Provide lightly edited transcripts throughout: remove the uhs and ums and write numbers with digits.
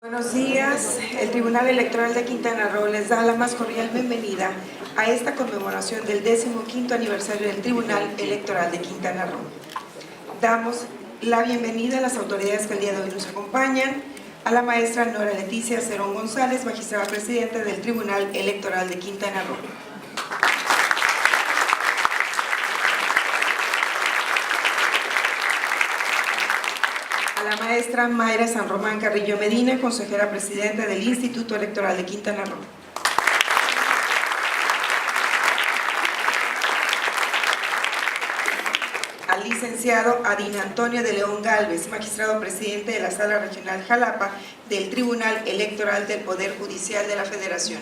Buenos días. El Tribunal Electoral de Quintana Roo les da la más cordial bienvenida a esta conmemoración del 15º aniversario del Tribunal Electoral de Quintana Roo. Damos la bienvenida a las autoridades que el día de hoy nos acompañan, a la maestra Nora Leticia Cerón González, magistrada presidenta del Tribunal Electoral de Quintana Roo. La maestra Mayra San Román Carrillo Medina, consejera presidenta del Instituto Electoral de Quintana Roo. Al licenciado Adín Antonio de León Gálvez, magistrado presidente de la Sala Regional Jalapa del Tribunal Electoral del Poder Judicial de la Federación.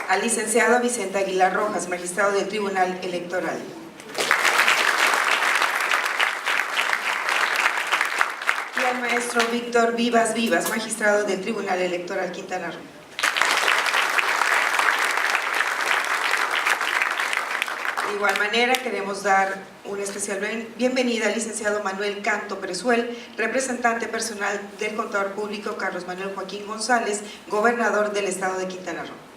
Al licenciado Vicente Aguilar Rojas, magistrado del Tribunal Electoral. Y al maestro Víctor Vivas Vivas, magistrado del Tribunal Electoral Quintana Roo. De igual manera, queremos dar una especial bienvenida al licenciado Manuel Canto Presuel, representante personal del contador público Carlos Manuel Joaquín González, gobernador del estado de Quintana Roo.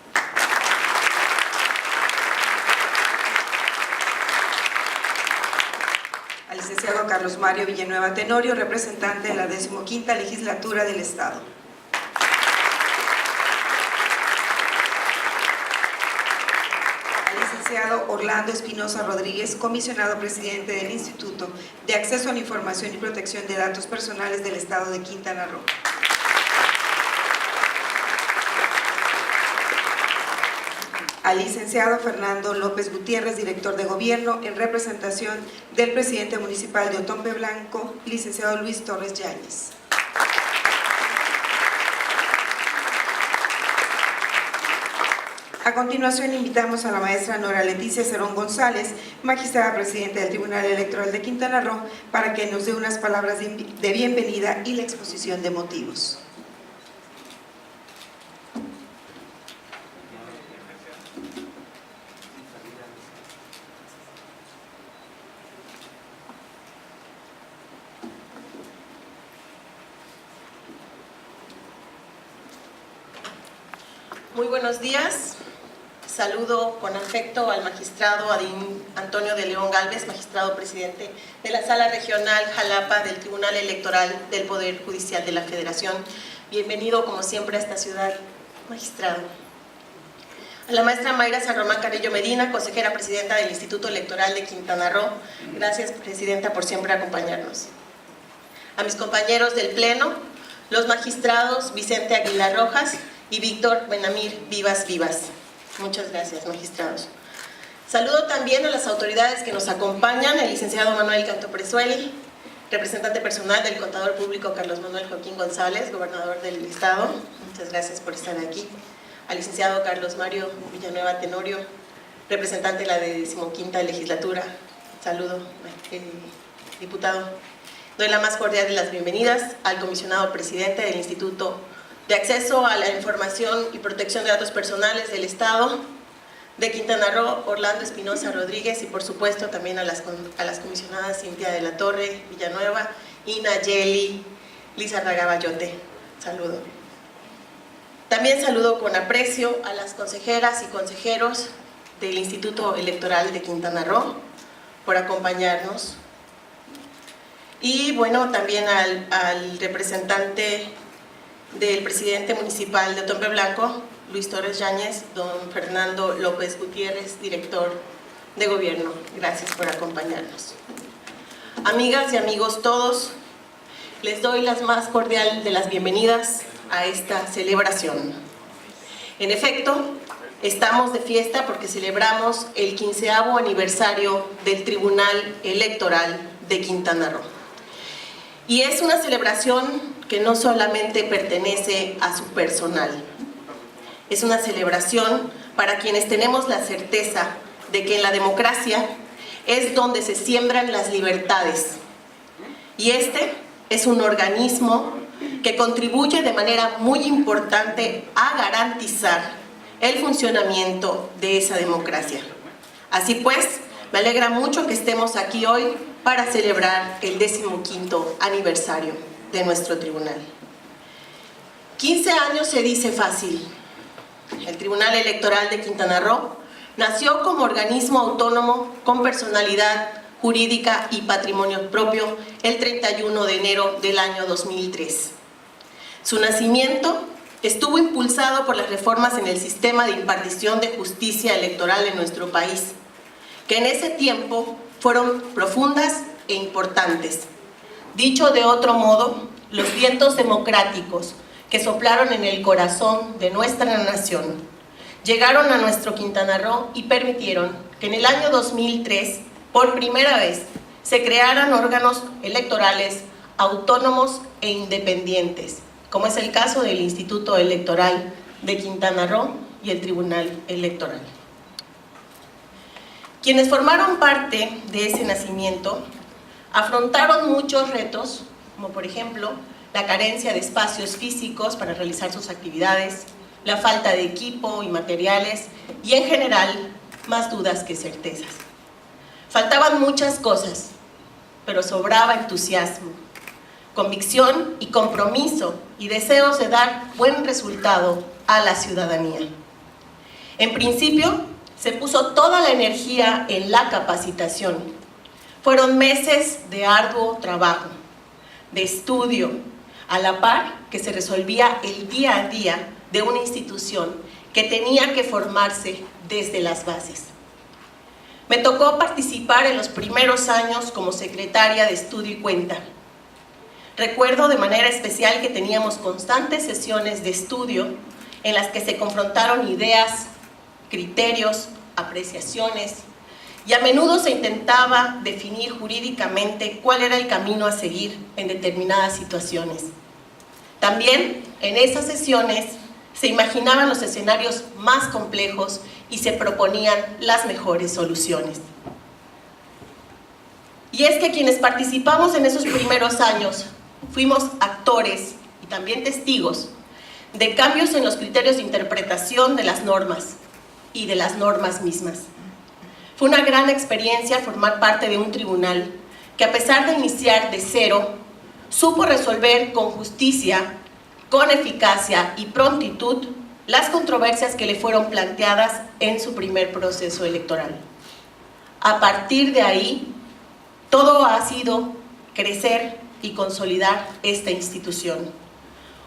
Al licenciado Carlos Mario Villanueva Tenorio, representante de la 15ª Legislatura del Estado. Al licenciado Orlando Espinosa Rodríguez, comisionado presidente del Instituto de Acceso a la Información y Protección de Datos Personales del Estado de Quintana Roo. Al licenciado Fernando López Gutiérrez, director de Gobierno, en representación del presidente municipal de Otompe Blanco, licenciado Luis Torres Yáñez. A continuación, invitamos a la maestra Nora Leticia Cerón González, magistrada presidenta del Tribunal Electoral de Quintana Roo, para que nos dé unas palabras de bienvenida y la exposición de motivos. Muy buenos días. Saludo con afecto al magistrado Adín Antonio de León Gálvez, magistrado presidente de la Sala Regional Jalapa del Tribunal Electoral del Poder Judicial de la Federación. Bienvenido, como siempre, a esta ciudad, magistrado. A la maestra Mayra San Román Carrillo Medina, consejera presidenta del Instituto Electoral de Quintana Roo. Gracias, presidenta, por siempre acompañarnos. A mis compañeros del Pleno, los magistrados Vicente Aguilar Rojas y Víctor Benamir Vivas Vivas. Muchas gracias, magistrados. Saludo también a las autoridades que nos acompañan, el licenciado Manuel Canto Presuel, representante personal del contador público Carlos Manuel Joaquín González, gobernador del estado. Muchas gracias por estar aquí. Al licenciado Carlos Mario Villanueva Tenorio, representante de la 15ª Legislatura. Saludo, diputado. Doy la más cordial de las bienvenidas al comisionado presidente del Instituto de Acceso a la Información y Protección de Datos Personales del Estado de Quintana Roo, Orlando Espinosa Rodríguez, y por supuesto también a las comisionadas Cintia de la Torre Villanueva y Nayeli Lizarraga Bayote. Saludo. También saludo con aprecio a las consejeras y consejeros del Instituto Electoral de Quintana Roo por acompañarnos. Y bueno, también al representante del presidente municipal de Otompe Blanco, Luis Torres Yáñez, don Fernando López Gutiérrez, director de Gobierno. Gracias por acompañarnos. Amigas y amigos todos, les doy la más cordial de las bienvenidas a esta celebración. En efecto, estamos de fiesta porque celebramos el 15º aniversario del Tribunal Electoral de Quintana Roo. Y es una celebración que no solamente pertenece a su personal, es una celebración para quienes tenemos la certeza de que en la democracia es donde se siembran las libertades. Y este es un organismo que contribuye de manera muy importante a garantizar el funcionamiento de esa democracia. Así pues, me alegra mucho que estemos aquí hoy para celebrar el 15º aniversario de nuestro tribunal. 15 años se dice fácil. El Tribunal Electoral de Quintana Roo nació como organismo autónomo con personalidad jurídica y patrimonio propio el 31 de enero del año 2003. Su nacimiento estuvo impulsado por las reformas en el sistema de impartición de justicia electoral en nuestro país, que en ese tiempo fueron profundas e importantes. Dicho de otro modo, los vientos democráticos que soplaron en el corazón de nuestra nación llegaron a nuestro Quintana Roo y permitieron que en el año 2003, por primera vez, se crearan órganos electorales autónomos e independientes, como es el caso del Instituto Electoral de Quintana Roo y el Tribunal Electoral. Quienes formaron parte de ese nacimiento afrontaron muchos retos, como por ejemplo la carencia de espacios físicos para realizar sus actividades, la falta de equipo y materiales y en general más dudas que certezas. Faltaban muchas cosas, pero sobraba entusiasmo, convicción y compromiso y deseos de dar buen resultado a la ciudadanía. En principio, se puso toda la energía en la capacitación. Fueron meses de arduo trabajo, de estudio, a la par que se resolvía el día a día de una institución que tenía que formarse desde las bases. Me tocó participar en los primeros años como secretaria de Estudio y Cuenta. Recuerdo de manera especial que teníamos constantes sesiones de estudio en las que se confrontaron ideas, criterios, apreciaciones, y a menudo se intentaba definir jurídicamente cuál era el camino a seguir en determinadas situaciones. También en esas sesiones se imaginaban los escenarios más complejos y se proponían las mejores soluciones. Y es que quienes participamos en esos primeros años fuimos actores y también testigos de cambios en los criterios de interpretación de las normas y de las normas mismas. Fue una gran experiencia formar parte de un tribunal que, a pesar de iniciar de cero, supo resolver con justicia, con eficacia y prontitud las controversias que le fueron planteadas en su primer proceso electoral. A partir de ahí, todo ha sido crecer y consolidar esta institución.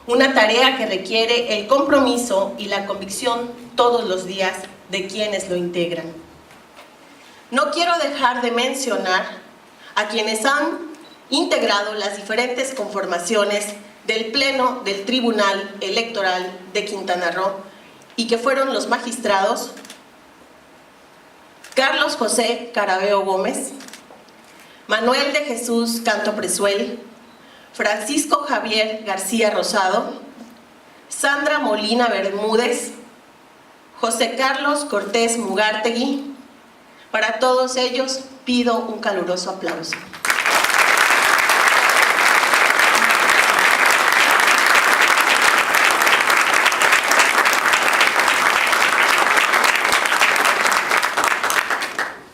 Una tarea que requiere el compromiso y la convicción todos los días de quienes lo integran. No quiero dejar de mencionar a quienes han integrado las diferentes conformaciones del Pleno del Tribunal Electoral de Quintana Roo y que fueron los magistrados Carlos José Carabeo Gómez, Manuel de Jesús Canto Presuel, Francisco Javier García Rosado, Sandra Molina Bermúdez, José Carlos Cortés Mugártegui. Para todos ellos pido un caluroso aplauso.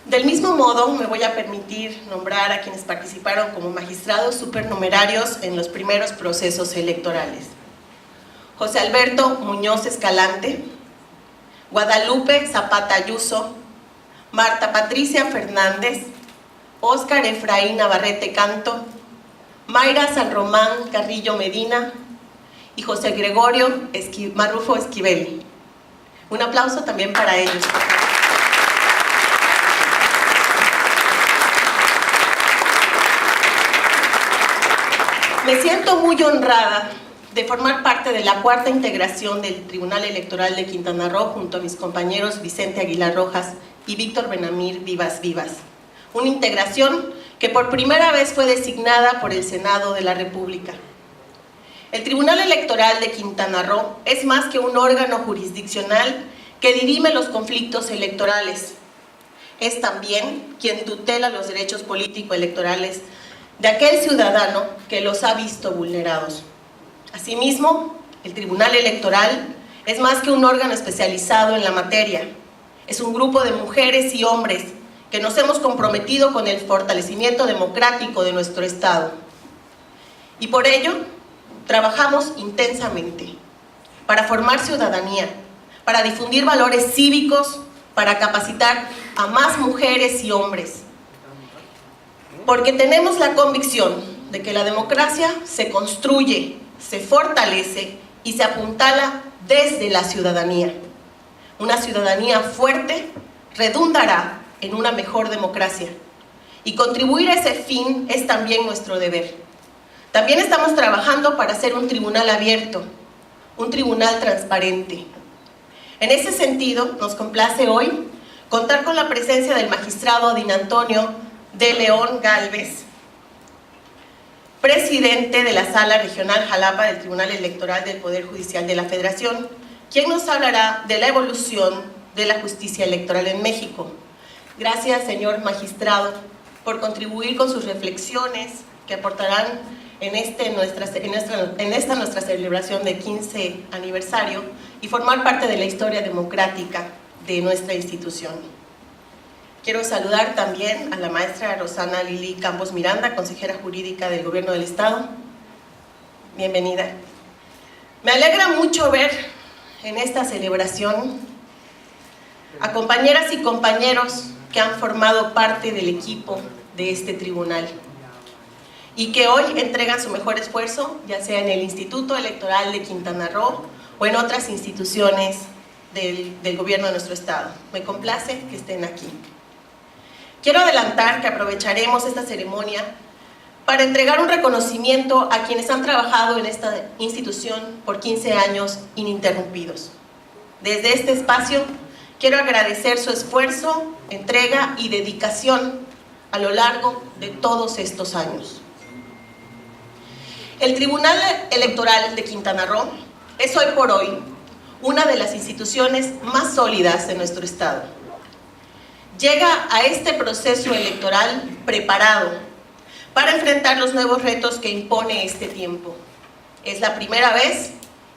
Del mismo modo, me voy a permitir nombrar a quienes participaron como magistrados supernumerarios en los primeros procesos electorales. José Alberto Muñoz Escalante, Guadalupe Zapata Ayuso, Marta Patricia Fernández, Óscar Efraín Navarrete Canto, Mayra San Román Carrillo Medina y José Gregorio Marrufo Esquivel. Un aplauso también para ellos. Me siento muy honrada de formar parte de la cuarta integración del Tribunal Electoral de Quintana Roo junto a mis compañeros Vicente Aguilar Rojas y Víctor Benamir Vivas Vivas. Una integración que por primera vez fue designada por el Senado de la República. El Tribunal Electoral de Quintana Roo es más que un órgano jurisdiccional que dirime los conflictos electorales. Es también quien tutela los derechos político-electorales de aquel ciudadano que los ha visto vulnerados. Asimismo, el Tribunal Electoral es más que un órgano especializado en la materia. Es un grupo de mujeres y hombres que nos hemos comprometido con el fortalecimiento democrático de nuestro Estado. Y por ello, trabajamos intensamente para formar ciudadanía, para difundir valores cívicos, para capacitar a más mujeres y hombres. Porque tenemos la convicción de que la democracia se construye, se fortalece y se apuntala desde la ciudadanía. Una ciudadanía fuerte redundará en una mejor democracia. Y contribuir a ese fin es también nuestro deber. También estamos trabajando para hacer un tribunal abierto, un tribunal transparente. En ese sentido, nos complace hoy contar con la presencia del magistrado Adín Antonio de León Gálvez, presidente de la Sala Regional Jalapa del Tribunal Electoral del Poder Judicial de la Federación, quien nos hablará de la evolución de la justicia electoral en México. Gracias, señor magistrado, por contribuir con sus reflexiones que aportarán en esta nuestra celebración de 15 aniversario y formar parte de la historia democrática de nuestra institución. Quiero saludar también a la maestra Rosana Lili Campos Miranda, consejera jurídica del Gobierno del Estado. Bienvenida. Me alegra mucho ver en esta celebración a compañeras y compañeros que han formado parte del equipo de este tribunal y que hoy entregan su mejor esfuerzo, ya sea en el Instituto Electoral de Quintana Roo o en otras instituciones del gobierno de nuestro estado. Me complace que estén aquí. Quiero adelantar que aprovecharemos esta ceremonia para entregar un reconocimiento a quienes han trabajado en esta institución por 15 años ininterrumpidos. Desde este espacio quiero agradecer su esfuerzo, entrega y dedicación a lo largo de todos estos años. El Tribunal Electoral de Quintana Roo es hoy por hoy una de las instituciones más sólidas de nuestro estado. Llega a este proceso electoral preparado para enfrentar los nuevos retos que impone este tiempo. Es la primera vez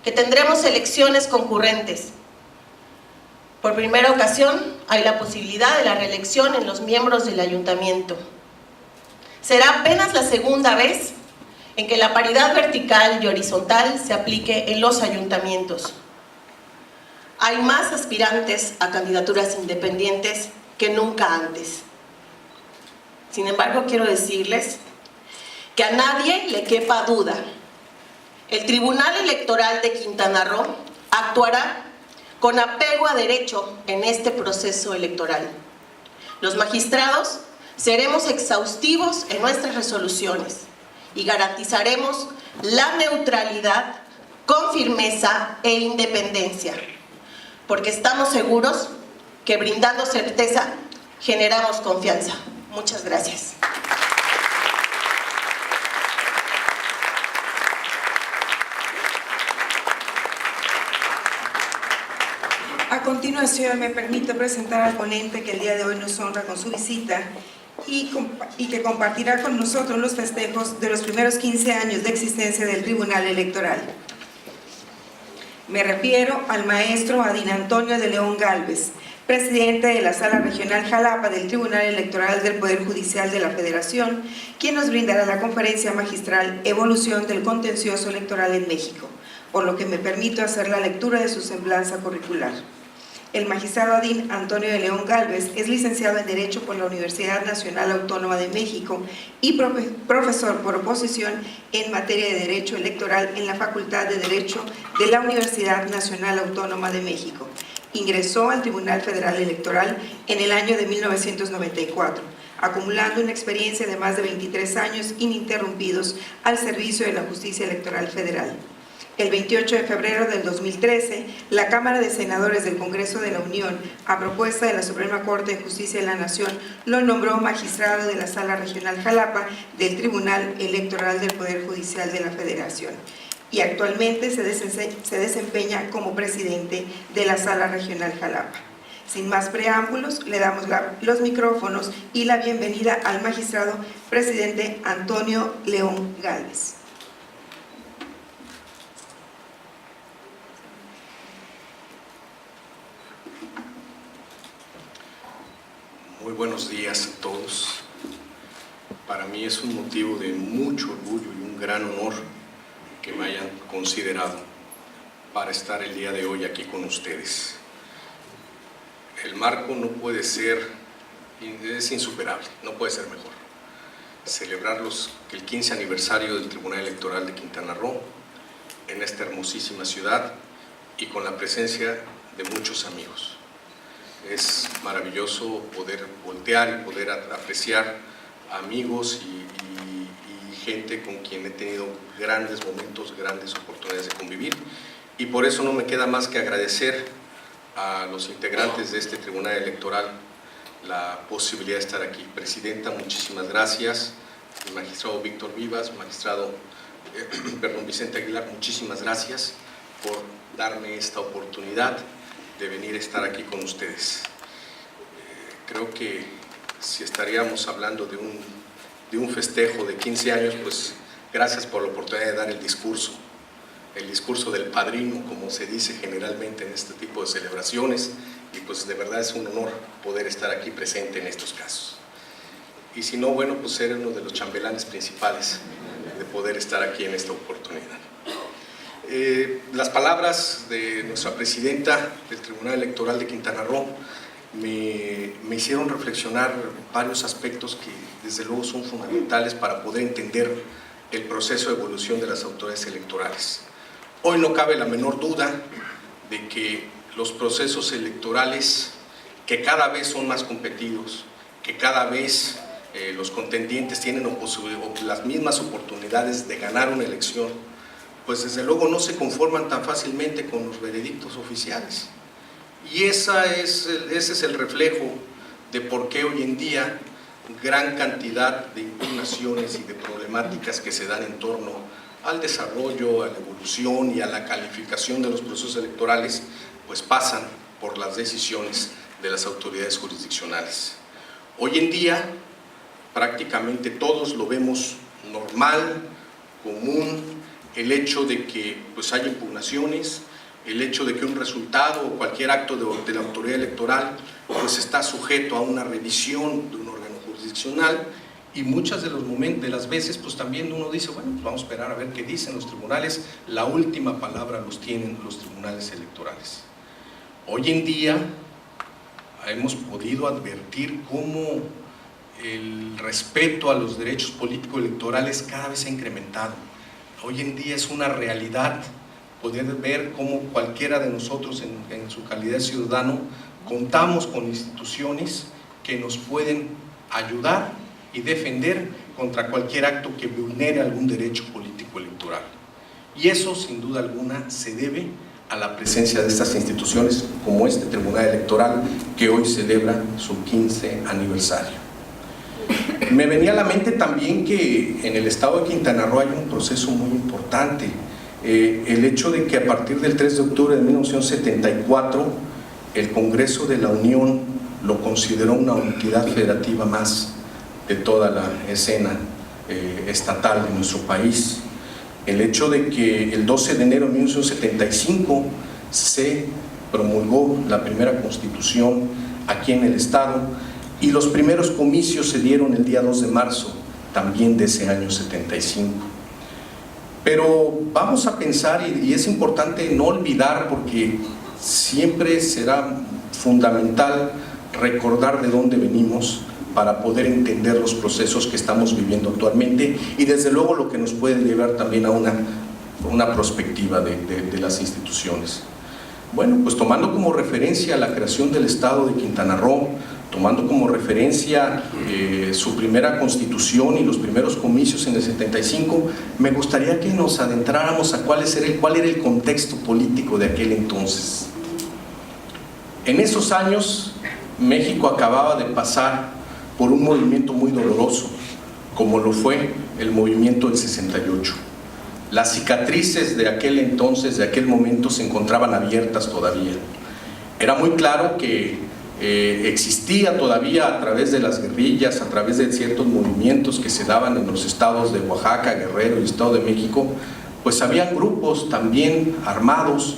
que tendremos elecciones concurrentes. Por primera ocasión hay la posibilidad de la reelección en los miembros del ayuntamiento. Será apenas la segunda vez en que la paridad vertical y horizontal se aplique en los ayuntamientos. Hay más aspirantes a candidaturas independientes que nunca antes. Sin embargo, quiero decirles que a nadie le quepa duda. El Tribunal Electoral de Quintana Roo actuará con apego a derecho en este proceso electoral. Los magistrados seremos exhaustivos en nuestras resoluciones y garantizaremos la neutralidad con firmeza e independencia, porque estamos seguros que brindando certeza generamos confianza. Muchas gracias. A continuación, me permito presentar al ponente que el día de hoy nos honra con su visita y que compartirá con nosotros los festejos de los primeros 15 años de existencia del Tribunal Electoral. Me refiero al maestro Adín Antonio de León Gálvez, presidente de la Sala Regional Jalapa del Tribunal Electoral del Poder Judicial de la Federación, quien nos brindará la conferencia magistral Evolución del Contencioso Electoral en México, por lo que me permito hacer la lectura de su semblanza curricular. El magistrado Adín Antonio de León Gálvez es licenciado en Derecho por la Universidad Nacional Autónoma de México y profesor por oposición en materia de Derecho Electoral en la Facultad de Derecho de la Universidad Nacional Autónoma de México. Ingresó al Tribunal Federal Electoral en el año de 1994, acumulando una experiencia de más de 23 años ininterrumpidos al servicio de la Justicia Electoral Federal. El 28 de febrero del 2013, la Cámara de Senadores del Congreso de la Unión, a propuesta de la Suprema Corte de Justicia de la Nación, lo nombró magistrado de la Sala Regional Jalapa del Tribunal Electoral del Poder Judicial de la Federación y actualmente se desempeña como presidente de la Sala Regional Jalapa. Sin más preámbulos, le damos los micrófonos y la bienvenida al magistrado presidente Antonio León Gálvez. Muy buenos días a todos. Para mí es un motivo de mucho orgullo y un gran honor que me hayan considerado para estar el día de hoy aquí con ustedes. El marco no puede ser, es insuperable, no puede ser mejor. Celebrar el 15 aniversario del Tribunal Electoral de Quintana Roo en esta hermosísima ciudad y con la presencia de muchos amigos. Es maravilloso poder voltear y poder apreciar amigos y gente con quien he tenido grandes momentos, grandes oportunidades de convivir, y por eso no me queda más que agradecer a los integrantes de este Tribunal Electoral la posibilidad de estar aquí. Presidenta, muchísimas gracias. El magistrado Víctor Vivas, magistrado Vicente Aguilar, muchísimas gracias por darme esta oportunidad de venir a estar aquí con ustedes. Creo que si estaríamos hablando de un festejo de 15 años, pues gracias por la oportunidad de dar el discurso del padrino, como se dice generalmente en este tipo de celebraciones, y pues de verdad es un honor poder estar aquí presente en estos casos. Y si no, bueno, pues ser uno de los chambelanes principales de poder estar aquí en esta oportunidad. Las palabras de nuestra presidenta del Tribunal Electoral de Quintana Roo me hicieron reflexionar varios aspectos que desde luego son fundamentales para poder entender el proceso de evolución de las autoridades electorales. Hoy no cabe la menor duda de que los procesos electorales, que cada vez son más competidos, que cada vez los contendientes tienen las mismas oportunidades de ganar una elección, pues desde luego no se conforman tan fácilmente con los veredictos oficiales. Y ese es el reflejo de por qué hoy en día gran cantidad de impugnaciones y de problemáticas que se dan en torno al desarrollo, a la evolución y a la calificación de los procesos electorales, pues pasan por las decisiones de las autoridades jurisdiccionales. Hoy en día prácticamente todos lo vemos normal, común, el hecho de que pues haya impugnaciones, el hecho de que un resultado o cualquier acto de la autoridad electoral pues está sujeto a una revisión de un órgano jurisdiccional, y muchas de las veces pues también uno dice, bueno, pues vamos a esperar a ver qué dicen los tribunales. La última palabra los tienen los tribunales electorales. Hoy en día hemos podido advertir cómo el respeto a los derechos político-electorales cada vez se ha incrementado. Hoy en día es una realidad poder ver cómo cualquiera de nosotros en su calidad de ciudadano contamos con instituciones que nos pueden ayudar y defender contra cualquier acto que vulnere algún derecho político-electoral. Y eso, sin duda alguna, se debe a la presencia de estas instituciones como este Tribunal Electoral que hoy celebra su 15 aniversario. Me venía a la mente también que en el estado de Quintana Roo hay un proceso muy importante. El hecho de que a partir del 3 de octubre de 1974 el Congreso de la Unión lo consideró una entidad federativa más de toda la escena estatal de nuestro país. El hecho de que el 12 de enero de 1975 se promulgó la primera Constitución aquí en el estado, y los primeros comicios se dieron el día 2 de marzo también de ese año 75. Pero vamos a pensar, y es importante no olvidar, porque siempre será fundamental recordar de dónde venimos para poder entender los procesos que estamos viviendo actualmente, y desde luego lo que nos puede llevar también a una perspectiva de las instituciones. Bueno, pues tomando como referencia la creación del Estado de Quintana Roo, tomando como referencia su primera constitución y los primeros comicios en el 75, me gustaría que nos adentráramos a cuál era el contexto político de aquel entonces. En esos años, México acababa de pasar por un movimiento muy doloroso, como lo fue el movimiento del 68. Las cicatrices de aquel entonces, de aquel momento, se encontraban abiertas todavía. Era muy claro que existía todavía, a través de las guerrillas, a través de ciertos movimientos que se daban en los estados de Oaxaca, Guerrero y Estado de México, pues habían grupos también armados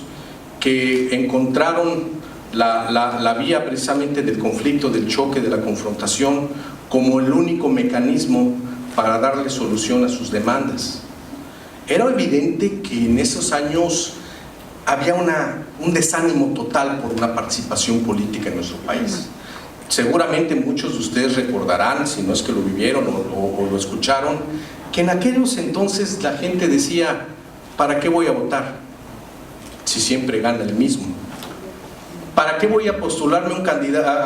que encontraron la vía precisamente del conflicto, del choque, de la confrontación, como el único mecanismo para darle solución a sus demandas. Era evidente que en esos años había un desánimo total por una participación política en nuestro país. Seguramente muchos de ustedes recordarán, si no es que lo vivieron o lo escucharon, que en aquellos entonces la gente decía: ¿para qué voy a votar si siempre gana el mismo? ¿Para qué voy a postularme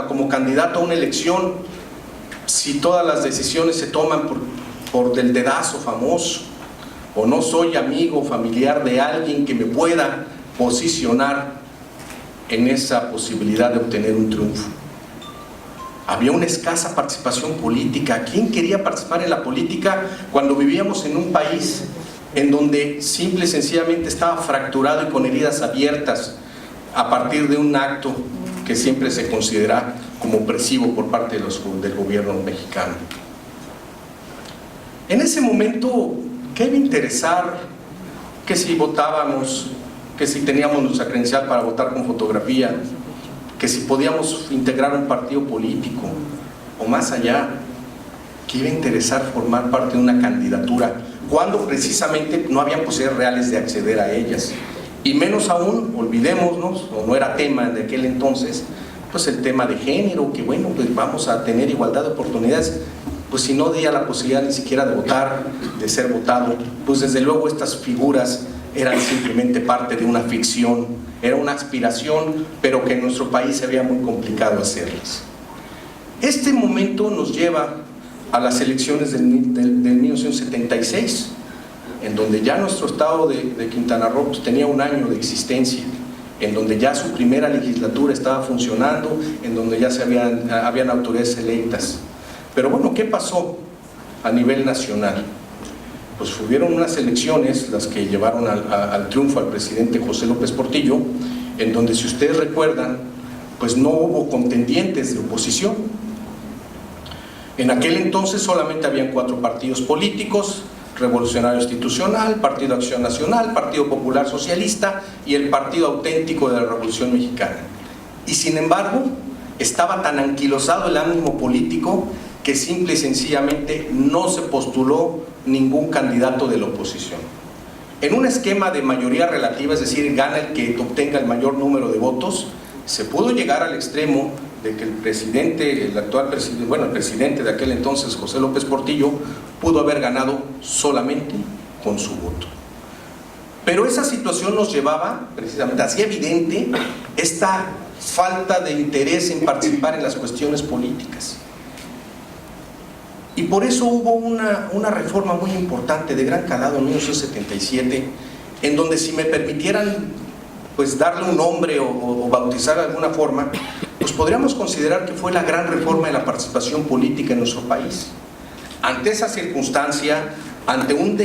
como candidato a una elección si todas las decisiones se toman por del dedazo famoso? ¿O no soy amigo o familiar de alguien que me pueda posicionar en esa posibilidad de obtener un triunfo? Había una escasa participación política. ¿Quién quería participar en la política cuando vivíamos en un país en donde simple y sencillamente estaba fracturado y con heridas abiertas a partir de un acto que siempre se considera como opresivo por parte del gobierno mexicano? En ese momento, ¿qué iba a interesar que si votábamos, que si teníamos nuestra credencial para votar con fotografía, que si podíamos integrar un partido político, o más allá, que iba a interesar formar parte de una candidatura cuando precisamente no había posibilidades reales de acceder a ellas? Y menos aún, olvidémonos, o no era tema de aquel entonces, pues el tema de género, que bueno, pues vamos a tener igualdad de oportunidades. Pues si no había la posibilidad ni siquiera de votar, de ser votado, pues desde luego estas figuras eran simplemente parte de una ficción, era una aspiración, pero que en nuestro país se había muy complicado hacerlas. Este momento nos lleva a las elecciones del 1976, en donde ya nuestro estado de Quintana Roo pues, tenía un año de existencia, en donde ya su primera legislatura estaba funcionando, en donde ya habían autoridades electas. Pero bueno, ¿qué pasó a nivel nacional? Pues hubieron unas elecciones, las que llevaron al triunfo al presidente José López Portillo, en donde, si ustedes recuerdan, pues no hubo contendientes de oposición. En aquel entonces solamente habían 4 partidos políticos: Revolucionario Institucional, Partido Acción Nacional, Partido Popular Socialista y el Partido Auténtico de la Revolución Mexicana. Y sin embargo, estaba tan anquilosado el ánimo político que simple y sencillamente no se postuló ningún candidato de la oposición. En un esquema de mayoría relativa, es decir, gana el que obtenga el mayor número de votos, se pudo llegar al extremo de que el presidente, el actual presidente, bueno, el presidente de aquel entonces, José López Portillo, pudo haber ganado solamente con su voto. Pero esa situación nos llevaba, precisamente, hacía evidente esta falta de interés en participar en las cuestiones políticas. Y por eso hubo una reforma muy importante de gran calado en 1977, en donde, si me permitieran pues darle un nombre o bautizar de alguna forma, pues podríamos considerar que fue la gran reforma de la participación política en nuestro país. Ante esa circunstancia, ante un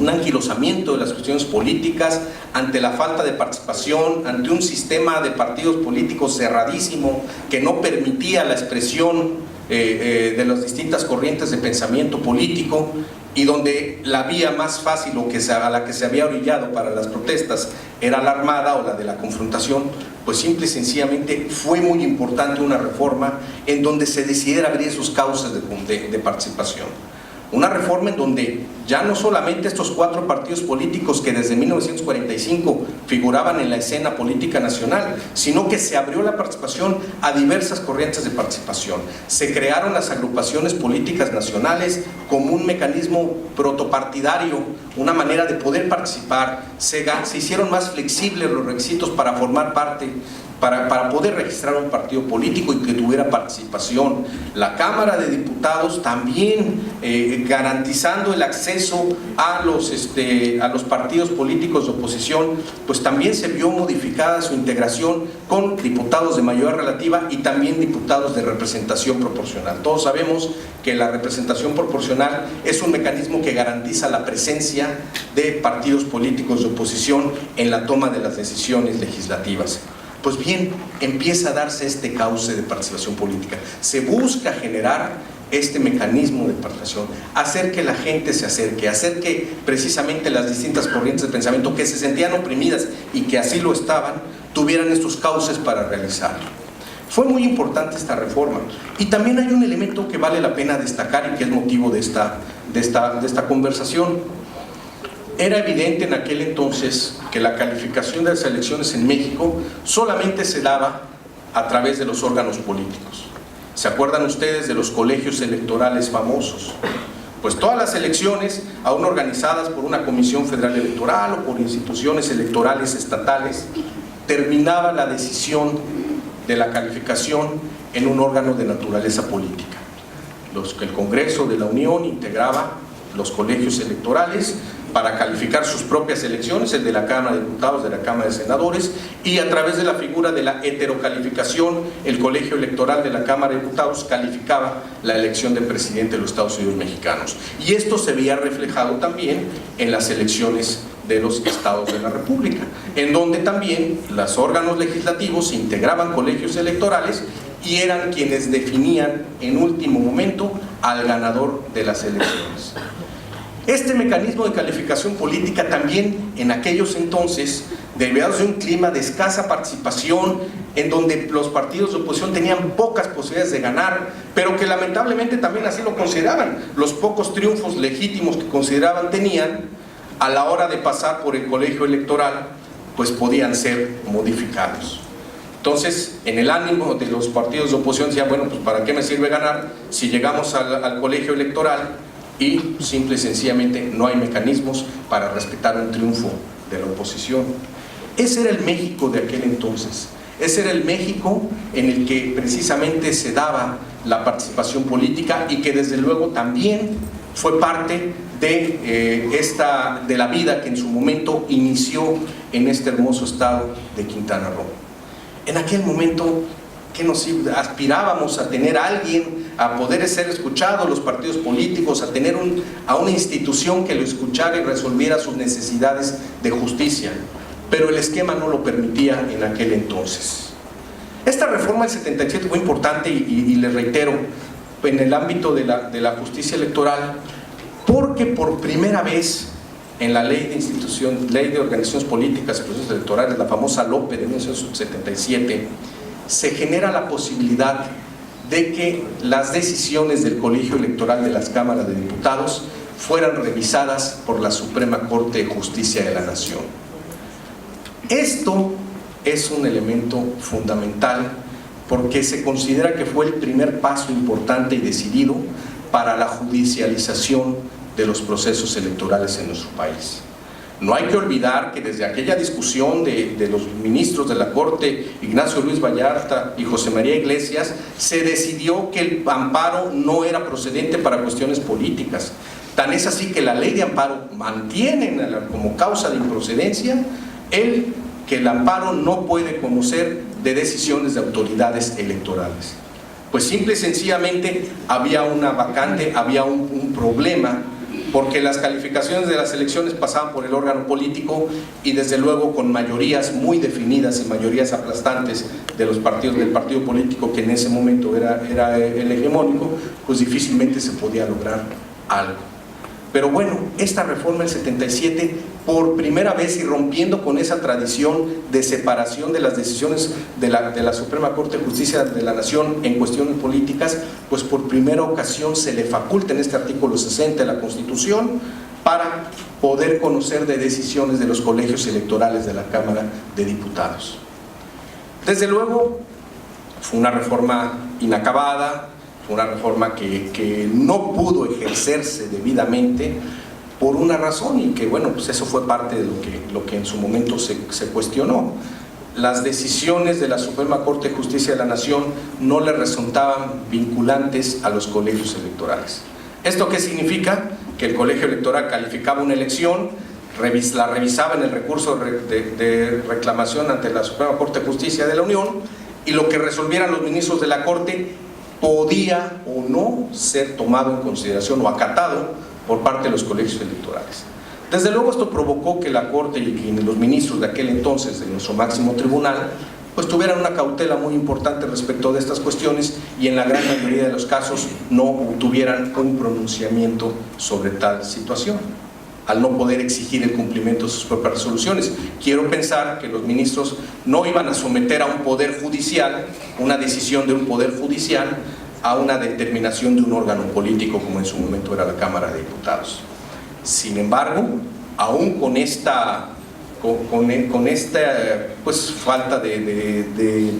anquilosamiento de las cuestiones políticas, ante la falta de participación, ante un sistema de partidos políticos cerradísimo que no permitía la expresión de las distintas corrientes de pensamiento político, y donde la vía más fácil a la que se había orillado para las protestas era la armada o la de la confrontación, pues simple y sencillamente fue muy importante una reforma en donde se decidiera abrir esos cauces de participación. Una reforma en donde ya no solamente estos 4 partidos políticos que desde 1945 figuraban en la escena política nacional, sino que se abrió la participación a diversas corrientes de participación. Se crearon las agrupaciones políticas nacionales como un mecanismo protopartidario, una manera de poder participar. Se hicieron más flexibles los requisitos para formar parte, para poder registrar un partido político y que tuviera participación. La Cámara de Diputados también garantizando el acceso a los partidos políticos de oposición, pues también se vio modificada su integración con diputados de mayoría relativa y también diputados de representación proporcional. Todos sabemos que la representación proporcional es un mecanismo que garantiza la presencia de partidos políticos de oposición en la toma de las decisiones legislativas. Pues bien, empieza a darse este cauce de participación política. Se busca generar este mecanismo de participación, hacer que la gente se acerque, hacer que precisamente las distintas corrientes de pensamiento que se sentían oprimidas y que así lo estaban, tuvieran estos cauces para realizarlo. Fue muy importante esta reforma. Y también hay un elemento que vale la pena destacar y que es motivo de esta conversación. Era evidente en aquel entonces que la calificación de las elecciones en México solamente se daba a través de los órganos políticos. ¿Se acuerdan ustedes de los colegios electorales famosos? Pues todas las elecciones, aún organizadas por una Comisión Federal Electoral o por instituciones electorales estatales, terminaba la decisión de la calificación en un órgano de naturaleza política. El Congreso de la Unión integraba los colegios electorales para calificar sus propias elecciones, el de la Cámara de Diputados, de la Cámara de Senadores, y a través de la figura de la heterocalificación, el colegio electoral de la Cámara de Diputados calificaba la elección de presidente de los Estados Unidos mexicanos. Y esto se veía reflejado también en las elecciones de los estados de la República, en donde también los órganos legislativos integraban colegios electorales y eran quienes definían en último momento al ganador de las elecciones. Este mecanismo de calificación política también en aquellos entonces, derivados de un clima de escasa participación, en donde los partidos de oposición tenían pocas posibilidades de ganar, pero que lamentablemente también así lo consideraban, los pocos triunfos legítimos que consideraban tenían, a la hora de pasar por el colegio electoral, pues podían ser modificados. Entonces, en el ánimo de los partidos de oposición decían, bueno, pues ¿para qué me sirve ganar si llegamos al colegio electoral y simple y sencillamente no hay mecanismos para respetar un triunfo de la oposición? Ese era el México de aquel entonces. Ese era el México en el que precisamente se daba la participación política y que desde luego también fue parte de la vida que en su momento inició en este hermoso estado de Quintana Roo. En aquel momento, ¿qué nos aspirábamos a tener a alguien, a poder ser escuchados los partidos políticos, a tener a una institución que lo escuchara y resolviera sus necesidades de justicia? Pero el esquema no lo permitía en aquel entonces. Esta reforma del 77 fue importante y les reitero, en el ámbito de la justicia electoral, porque por primera vez en la ley de organizaciones políticas y procesos electorales, la famosa LOPE de 1977, se genera la posibilidad de que las decisiones del colegio electoral de las cámaras de diputados fueran revisadas por la Suprema Corte de Justicia de la Nación. Esto es un elemento fundamental porque se considera que fue el primer paso importante y decidido para la judicialización de los procesos electorales en nuestro país. No hay que olvidar que desde aquella discusión de los ministros de la Corte, Ignacio Ruiz Vallarta y José María Iglesias, se decidió que el amparo no era procedente para cuestiones políticas. Tan es así que la ley de amparo mantiene como causa de improcedencia que el amparo no puede conocer de decisiones de autoridades electorales. Pues simple y sencillamente había una vacante, había un problema, porque las calificaciones de las elecciones pasaban por el órgano político y desde luego con mayorías muy definidas y mayorías aplastantes de los partidos, del partido político que en ese momento era el hegemónico, pues difícilmente se podía lograr algo. Pero bueno, esta reforma del 77, por primera vez y rompiendo con esa tradición de separación de las decisiones de la Suprema Corte de Justicia de la Nación en cuestiones políticas, pues por primera ocasión se le faculta en este artículo 60 de la Constitución para poder conocer de decisiones de los colegios electorales de la Cámara de Diputados. Desde luego, fue una reforma inacabada, fue una reforma que no pudo ejercerse debidamente por una razón y que bueno, pues eso fue parte de lo que en su momento se cuestionó. Las decisiones de la Suprema Corte de Justicia de la Nación no le resultaban vinculantes a los colegios electorales. ¿Esto qué significa? Que el colegio electoral calificaba una elección, la revisaba en el recurso de reclamación ante la Suprema Corte de Justicia de la Unión y lo que resolvieran los ministros de la Corte podía o no ser tomado en consideración o acatado por parte de los colegios electorales. Desde luego esto provocó que la Corte y los ministros de aquel entonces de nuestro máximo tribunal pues tuvieran una cautela muy importante respecto de estas cuestiones y en la gran mayoría de los casos no tuvieran un pronunciamiento sobre tal situación, al no poder exigir el cumplimiento de sus propias resoluciones. Quiero pensar que los ministros no iban a someter a un poder judicial, una decisión de un poder judicial, a una determinación de un órgano político como en su momento era la Cámara de Diputados. Sin embargo, aún con esta pues, falta de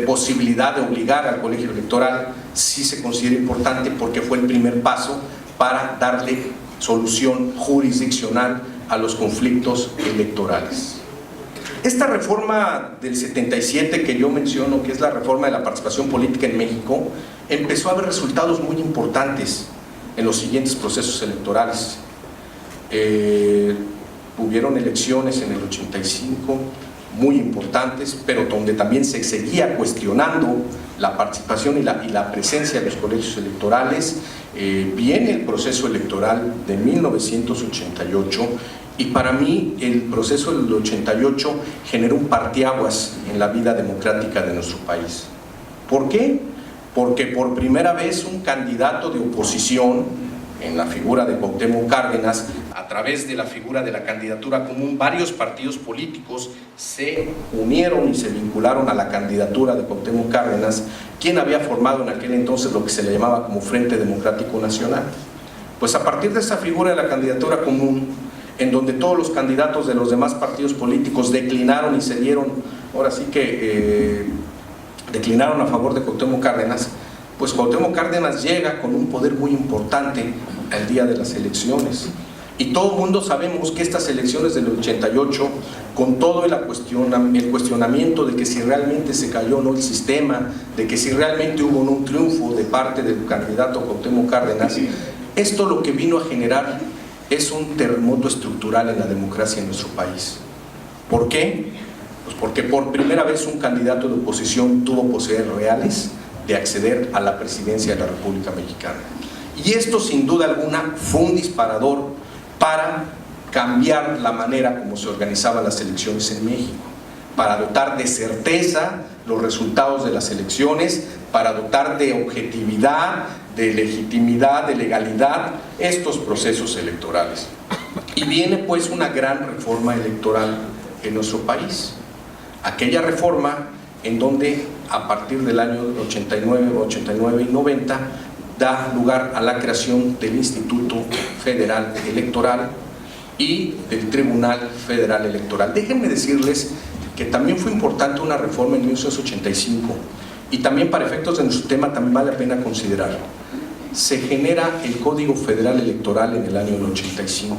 posibilidad de obligar al colegio electoral, sí se considera importante porque fue el primer paso para darle solución jurisdiccional a los conflictos electorales. Esta reforma del 77 que yo menciono, que es la reforma de la participación política en México, empezó a haber resultados muy importantes en los siguientes procesos electorales. Hubieron elecciones en el 85 muy importantes, pero donde también se seguía cuestionando la participación y la presencia de los colegios electorales. Viene el proceso electoral de 1988 y para mí el proceso del 88 generó un parteaguas en la vida democrática de nuestro país. ¿Por qué? Porque por primera vez un candidato de oposición, en la figura de Cuauhtémoc Cárdenas, a través de la figura de la candidatura común, varios partidos políticos se unieron y se vincularon a la candidatura de Cuauhtémoc Cárdenas, quien había formado en aquel entonces lo que se le llamaba como Frente Democrático Nacional. Pues a partir de esa figura de la candidatura común, en donde todos los candidatos de los demás partidos políticos declinaron y se dieron, ahora sí que declinaron a favor de Cuauhtémoc Cárdenas, pues Cuauhtémoc Cárdenas llega con un poder muy importante al día de las elecciones. Y todo el mundo sabemos que estas elecciones del 88, con todo el cuestionamiento de que si realmente se cayó o no el sistema, de que si realmente hubo un triunfo de parte del candidato Cuauhtémoc Cárdenas, esto lo que vino a generar es un terremoto estructural en la democracia en nuestro país. ¿Por qué? Pues porque por primera vez un candidato de oposición tuvo posibilidades reales de acceder a la presidencia de la República Mexicana. Y esto sin duda alguna fue un disparador para cambiar la manera como se organizaban las elecciones en México, para dotar de certeza los resultados de las elecciones, para dotar de objetividad, de legitimidad, de legalidad estos procesos electorales. Y viene pues una gran reforma electoral en nuestro país. Aquella reforma en donde a partir del año 89 y 90 da lugar a la creación del Instituto Federal Electoral y del Tribunal Federal Electoral. Déjenme decirles que también fue importante una reforma en 1985 y también para efectos de nuestro tema también vale la pena considerar. Se genera el Código Federal Electoral en el año 85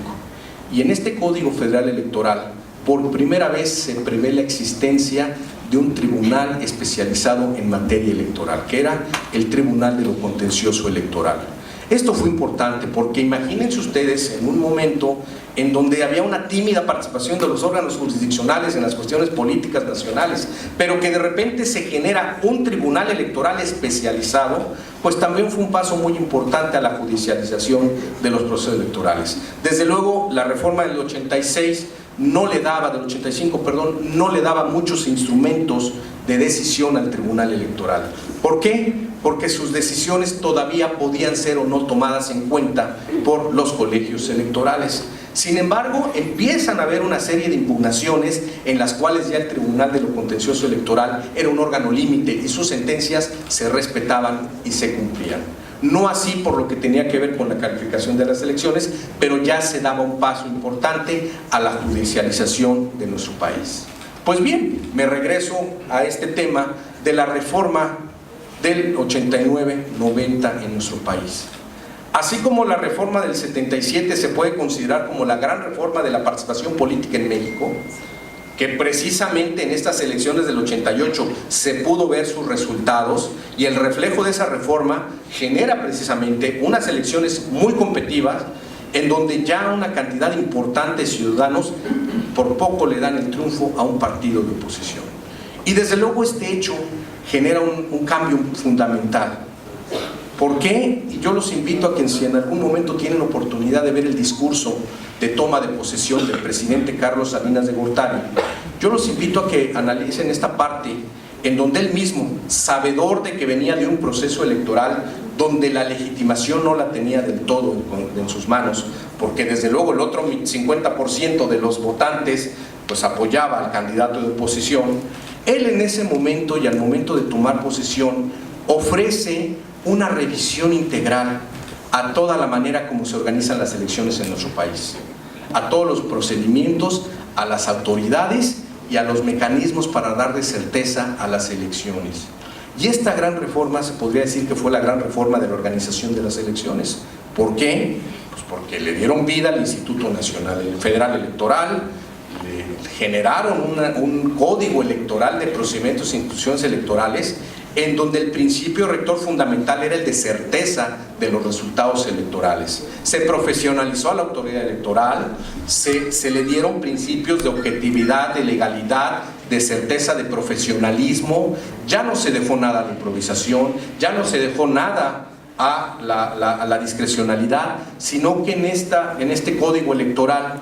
y en este Código Federal Electoral por primera vez se prevé la existencia de un tribunal especializado en materia electoral, que era el Tribunal de lo Contencioso Electoral. Esto fue importante porque imagínense ustedes en un momento en donde había una tímida participación de los órganos jurisdiccionales en las cuestiones políticas nacionales, pero que de repente se genera un tribunal electoral especializado, pues también fue un paso muy importante a la judicialización de los procesos electorales. Desde luego, la reforma del 86 no le daba, del 85, perdón, no le daba muchos instrumentos de decisión al Tribunal Electoral. ¿Por qué? Porque sus decisiones todavía podían ser o no tomadas en cuenta por los colegios electorales. Sin embargo, empiezan a haber una serie de impugnaciones en las cuales ya el Tribunal de lo Contencioso Electoral era un órgano límite y sus sentencias se respetaban y se cumplían. No así por lo que tenía que ver con la calificación de las elecciones, pero ya se daba un paso importante a la judicialización de nuestro país. Pues bien, me regreso a este tema de la reforma del 89-90 en nuestro país. Así como la reforma del 77 se puede considerar como la gran reforma de la participación política en México, que precisamente en estas elecciones del 88 se pudo ver sus resultados y el reflejo de esa reforma genera precisamente unas elecciones muy competitivas en donde ya una cantidad importante de ciudadanos por poco le dan el triunfo a un partido de oposición. Y desde luego este hecho genera un cambio fundamental. ¿Por qué? Y yo los invito a que si en algún momento tienen oportunidad de ver el discurso de toma de posesión del presidente Carlos Salinas de Gortari, yo los invito a que analicen esta parte en donde él mismo, sabedor de que venía de un proceso electoral donde la legitimación no la tenía del todo en sus manos, porque desde luego el otro 50% de los votantes pues apoyaba al candidato de oposición, él en ese momento y al momento de tomar posesión ofrece una revisión integral a toda la manera como se organizan las elecciones en nuestro país, a todos los procedimientos, a las autoridades y a los mecanismos para darle certeza a las elecciones. Y esta gran reforma se podría decir que fue la gran reforma de la organización de las elecciones. ¿Por qué? Pues porque le dieron vida al Instituto Nacional Federal Electoral, le generaron un código electoral de procedimientos e instituciones electorales en donde el principio rector fundamental era el de certeza de los resultados electorales. Se profesionalizó a la autoridad electoral, se le dieron principios de objetividad, de legalidad, de certeza, de profesionalismo. Ya no se dejó nada a la improvisación, ya no se dejó nada a la discrecionalidad, sino que en este código electoral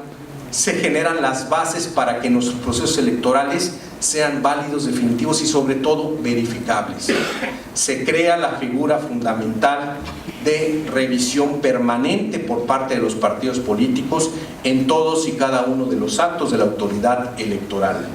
se generan las bases para que nuestros procesos electorales sean válidos, definitivos y sobre todo verificables. Se crea la figura fundamental de revisión permanente por parte de los partidos políticos en todos y cada uno de los actos de la autoridad electoral.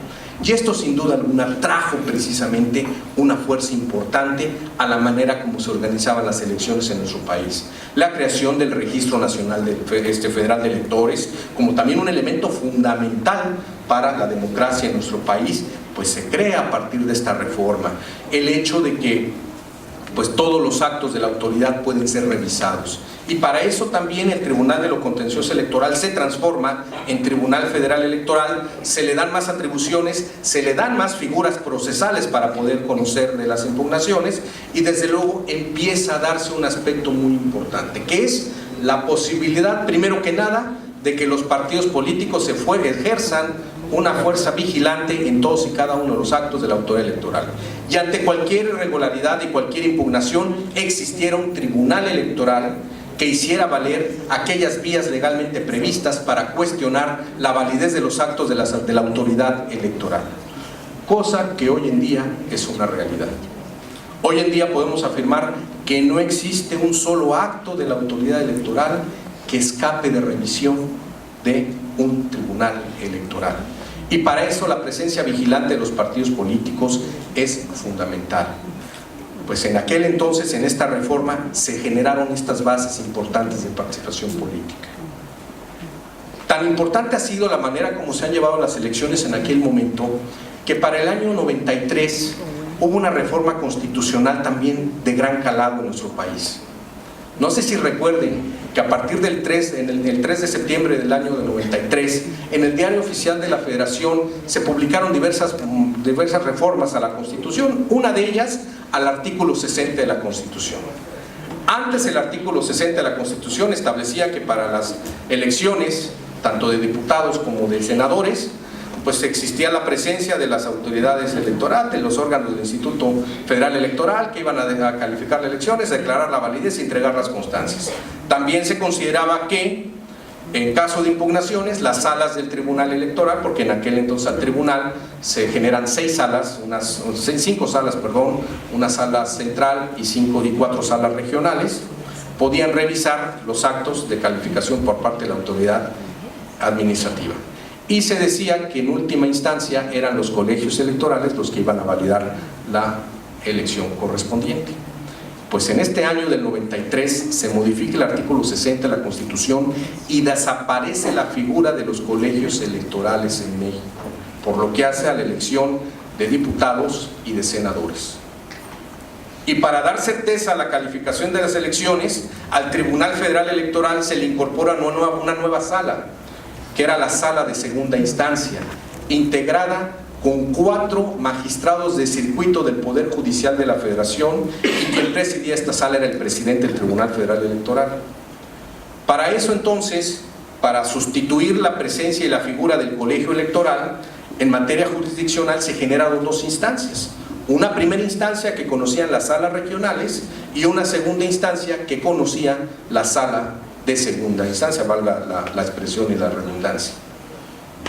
Y esto sin duda alguna trajo precisamente una fuerza importante a la manera como se organizaban las elecciones en nuestro país. La creación del Registro Nacional Federal de Electores, como también un elemento fundamental para la democracia en nuestro país, pues se crea a partir de esta reforma. El hecho de que pues todos los actos de la autoridad pueden ser revisados. Y para eso también el Tribunal de lo Contencioso Electoral se transforma en Tribunal Federal Electoral, se le dan más atribuciones, se le dan más figuras procesales para poder conocer de las impugnaciones y desde luego empieza a darse un aspecto muy importante, que es la posibilidad, primero que nada, de que los partidos políticos ejerzan una fuerza vigilante en todos y cada uno de los actos de la autoridad electoral. Y ante cualquier irregularidad y cualquier impugnación existiera un tribunal electoral que hiciera valer aquellas vías legalmente previstas para cuestionar la validez de los actos de la autoridad electoral. Cosa que hoy en día es una realidad. Hoy en día podemos afirmar que no existe un solo acto de la autoridad electoral que escape de revisión de un tribunal electoral. Y para eso la presencia vigilante de los partidos políticos es fundamental. Pues en aquel entonces, en esta reforma, se generaron estas bases importantes de participación política. Tan importante ha sido la manera como se han llevado las elecciones en aquel momento, que para el año 93 hubo una reforma constitucional también de gran calado en nuestro país. No sé si recuerden que a partir del 3 de septiembre del año 93, en el Diario Oficial de la Federación se publicaron diversas reformas a la Constitución, una de ellas al artículo 60 de la Constitución. Antes el artículo 60 de la Constitución establecía que para las elecciones, tanto de diputados como de senadores, pues existía la presencia de las autoridades electorales, de los órganos del Instituto Federal Electoral, que iban a calificar las elecciones, a declarar la validez y entregar las constancias. También se consideraba que, en caso de impugnaciones, las salas del Tribunal Electoral, porque en aquel entonces al tribunal se generan 5 salas, una sala central y 4 salas regionales, podían revisar los actos de calificación por parte de la autoridad administrativa. Y se decía que en última instancia eran los colegios electorales los que iban a validar la elección correspondiente. Pues en este año del 93 se modifica el artículo 60 de la Constitución y desaparece la figura de los colegios electorales en México, por lo que hace a la elección de diputados y de senadores. Y para dar certeza a la calificación de las elecciones, al Tribunal Federal Electoral se le incorpora una nueva sala, que era la sala de segunda instancia, integrada con 4 magistrados de circuito del Poder Judicial de la Federación, y quien presidía esta sala era el presidente del Tribunal Federal Electoral. Para eso entonces, para sustituir la presencia y la figura del colegio electoral, en materia jurisdiccional se generaron 2 instancias. Una primera instancia que conocían las salas regionales y una segunda instancia que conocía la sala de segunda instancia, valga la expresión y la redundancia.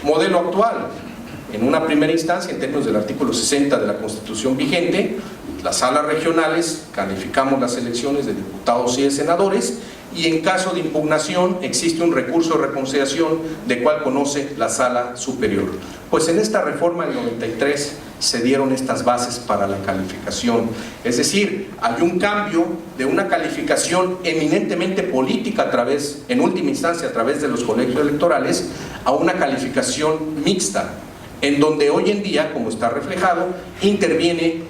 Modelo actual: en una primera instancia, en términos del artículo 60 de la Constitución vigente, las salas regionales calificamos las elecciones de diputados y de senadores, y en caso de impugnación existe un recurso de reconciliación de cual conoce la Sala Superior. Pues en esta reforma del 93 se dieron estas bases para la calificación, es decir, hay un cambio de una calificación eminentemente política a través, en última instancia a través de los colegios electorales, a una calificación mixta, en donde hoy en día, como está reflejado, interviene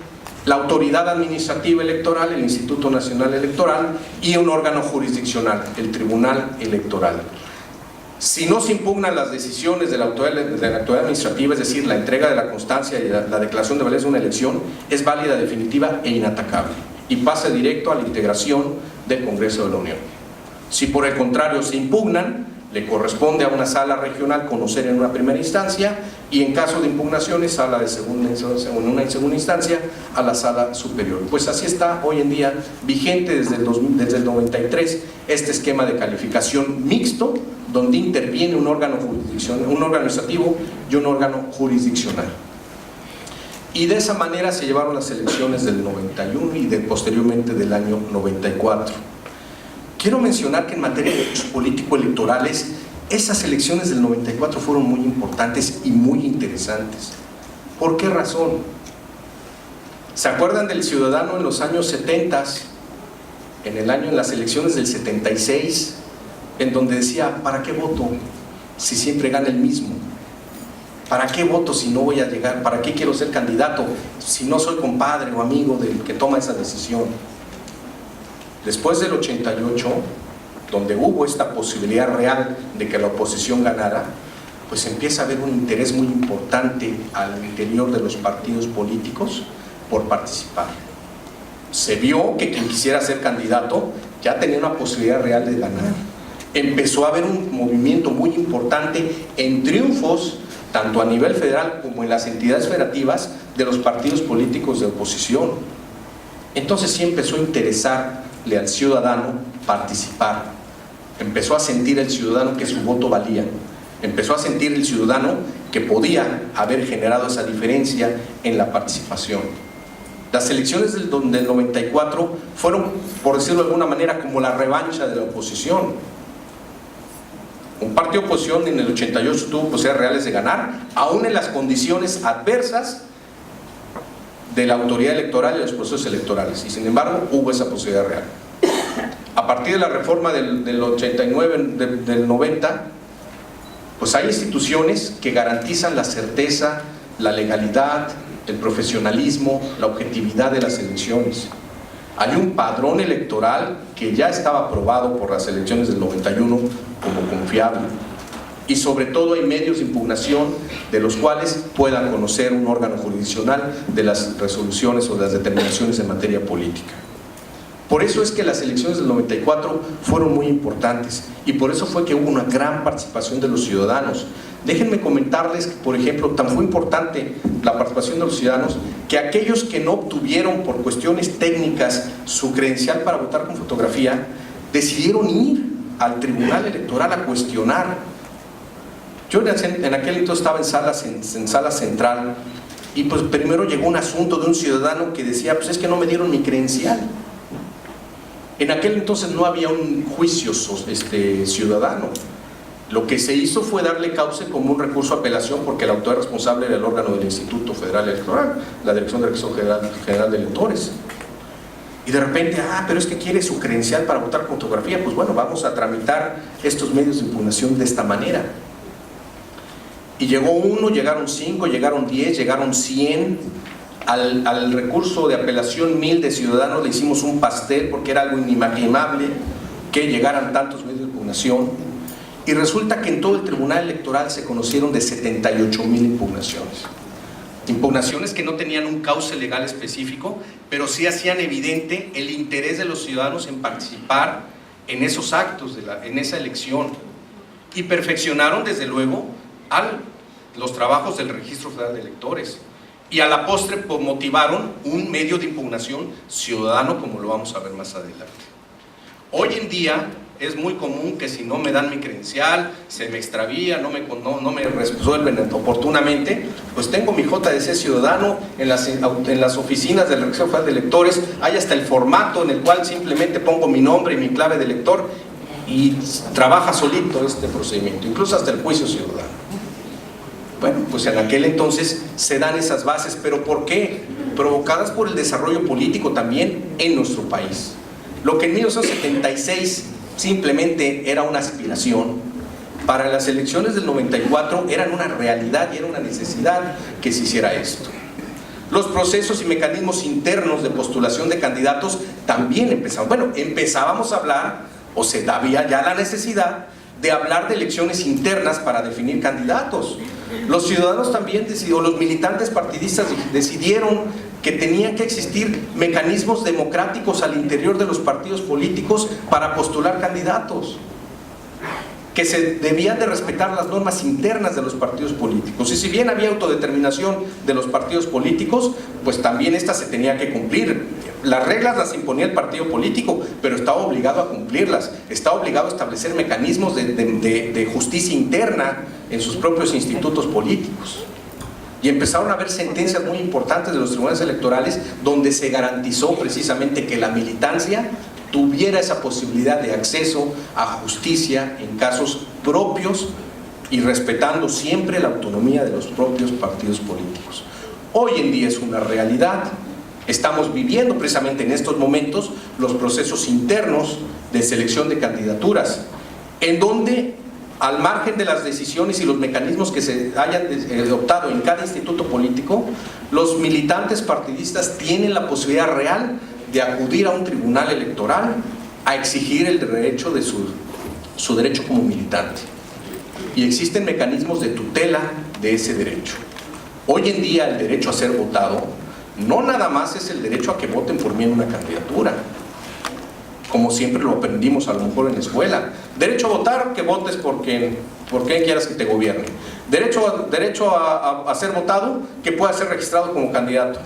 la autoridad administrativa electoral, el Instituto Nacional Electoral, y un órgano jurisdiccional, el Tribunal Electoral. Si no se impugnan las decisiones de la autoridad administrativa, es decir, la entrega de la constancia y la declaración de validez de una elección, es válida, definitiva e inatacable, y pasa directo a la integración del Congreso de la Unión. Si por el contrario se impugnan, le corresponde a una sala regional conocer en una primera instancia, y en caso de impugnaciones, sala de segunda instancia, a la sala superior. Pues así está hoy en día vigente desde el 93 este esquema de calificación mixto, donde interviene un órgano administrativo y un órgano jurisdiccional. Y de esa manera se llevaron las elecciones del 91 y posteriormente del año 94. Quiero mencionar que en materia de derechos político-electorales, esas elecciones del 94 fueron muy importantes y muy interesantes. ¿Por qué razón? ¿Se acuerdan del ciudadano en los años 70, en las elecciones del 76, en donde decía, ¿para qué voto si siempre gana el mismo? ¿Para qué voto si no voy a llegar? ¿Para qué quiero ser candidato si no soy compadre o amigo del que toma esa decisión? Después del 88, donde hubo esta posibilidad real de que la oposición ganara, pues empieza a haber un interés muy importante al interior de los partidos políticos por participar. Se vio que quien quisiera ser candidato ya tenía una posibilidad real de ganar. Empezó a haber un movimiento muy importante en triunfos, tanto a nivel federal como en las entidades federativas, de los partidos políticos de oposición. Entonces sí empezó a interesarle al ciudadano participar. Empezó a sentir el ciudadano que su voto valía. Empezó a sentir el ciudadano que podía haber generado esa diferencia en la participación. Las elecciones del 94 fueron, por decirlo de alguna manera, como la revancha de la oposición. Un partido de oposición en el 88 tuvo posibilidades reales de ganar, aún en las condiciones adversas de la autoridad electoral y de los procesos electorales, y sin embargo hubo esa posibilidad real. A partir de la reforma del 89, del 90, pues hay instituciones que garantizan la certeza, la legalidad, el profesionalismo, la objetividad de las elecciones. Hay un padrón electoral que ya estaba aprobado por las elecciones del 91 como confiable, y sobre todo hay medios de impugnación de los cuales puedan conocer un órgano jurisdiccional de las resoluciones o de las determinaciones en materia política. Por eso es que las elecciones del 94 fueron muy importantes, y por eso fue que hubo una gran participación de los ciudadanos. Déjenme comentarles que, por ejemplo, tan fue importante la participación de los ciudadanos que aquellos que no obtuvieron por cuestiones técnicas su credencial para votar con fotografía, decidieron ir al Tribunal Electoral a cuestionar. Yo en aquel entonces estaba en sala central, y pues primero llegó un asunto de un ciudadano que decía, pues es que no me dieron mi credencial. En aquel entonces no había un juicio ciudadano. Lo que se hizo fue darle cauce como un recurso de apelación, porque la autoridad responsable era el órgano del Instituto Federal Electoral, la Dirección de Registro General de Electores. Y de repente, pero es que quiere su credencial para votar con fotografía. Pues bueno, vamos a tramitar estos medios de impugnación de esta manera. Y llegó uno, llegaron 5, llegaron 10, llegaron 100. Al recurso de apelación 1000 de ciudadanos le hicimos un pastel, porque era algo inimaginable que llegaran tantos medios de impugnación. Y resulta que en todo el Tribunal Electoral se conocieron de 78,000 impugnaciones. Impugnaciones que no tenían un cauce legal específico, pero sí hacían evidente el interés de los ciudadanos en participar en esos actos, en esa elección. Y perfeccionaron desde luego los trabajos del Registro Federal de Electores. Y a la postre motivaron un medio de impugnación ciudadano, como lo vamos a ver más adelante. Hoy en día es muy común que si no me dan mi credencial, se me extravía, no me resuelven oportunamente, pues tengo mi JDC ciudadano en las oficinas del Registro Federal de Electores. Hay hasta el formato en el cual simplemente pongo mi nombre y mi clave de elector y trabaja solito este procedimiento, incluso hasta el juicio ciudadano. Bueno, pues en aquel entonces se dan esas bases, pero ¿por qué? Provocadas por el desarrollo político también en nuestro país. Lo que en 1976 simplemente era una aspiración, para las elecciones del 94 eran una realidad y era una necesidad que se hiciera esto. Los procesos y mecanismos internos de postulación de candidatos también empezaban. Bueno, empezábamos a hablar, o se había ya la necesidad de hablar de elecciones internas para definir candidatos. Los ciudadanos también decidieron, los militantes partidistas decidieron que tenían que existir mecanismos democráticos al interior de los partidos políticos para postular candidatos, que se debían de respetar las normas internas de los partidos políticos. Y si bien había autodeterminación de los partidos políticos, pues también esta se tenía que cumplir. Las reglas las imponía el partido político, pero estaba obligado a cumplirlas, estaba obligado a establecer mecanismos de justicia interna en sus propios institutos políticos. Y empezaron a haber sentencias muy importantes de los tribunales electorales donde se garantizó precisamente que la militancia tuviera esa posibilidad de acceso a justicia en casos propios y respetando siempre la autonomía de los propios partidos políticos. Hoy en día es una realidad. Estamos viviendo precisamente en estos momentos los procesos internos de selección de candidaturas, en donde al margen de las decisiones y los mecanismos que se hayan adoptado en cada instituto político, los militantes partidistas tienen la posibilidad real de acudir a un tribunal electoral a exigir el derecho de su derecho como militante. Y existen mecanismos de tutela de ese derecho. Hoy en día el derecho a ser votado no nada más es el derecho a que voten por mí en una candidatura, como siempre lo aprendimos a lo mejor en la escuela. Derecho a votar, que votes por quien quieras que te gobierne. Derecho a ser votado, que pueda ser registrado como candidato.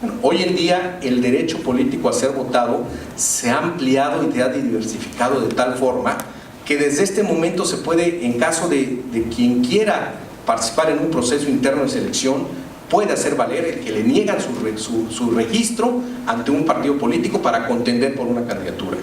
Bueno, hoy en día el derecho político a ser votado se ha ampliado y se ha diversificado de tal forma que desde este momento se puede, en caso de quien quiera participar en un proceso interno de selección, puede hacer valer el que le niegan su registro ante un partido político para contender por una candidatura.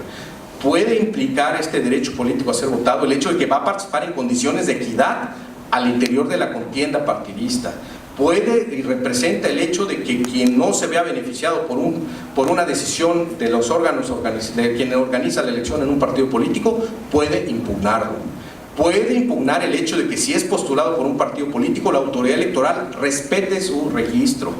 Puede implicar este derecho político a ser votado el hecho de que va a participar en condiciones de equidad al interior de la contienda partidista. Puede y representa el hecho de que quien no se vea beneficiado por una decisión de los órganos de quien organiza la elección en un partido político, puede impugnarlo. Puede impugnar el hecho de que si es postulado por un partido político, la autoridad electoral respete su registro.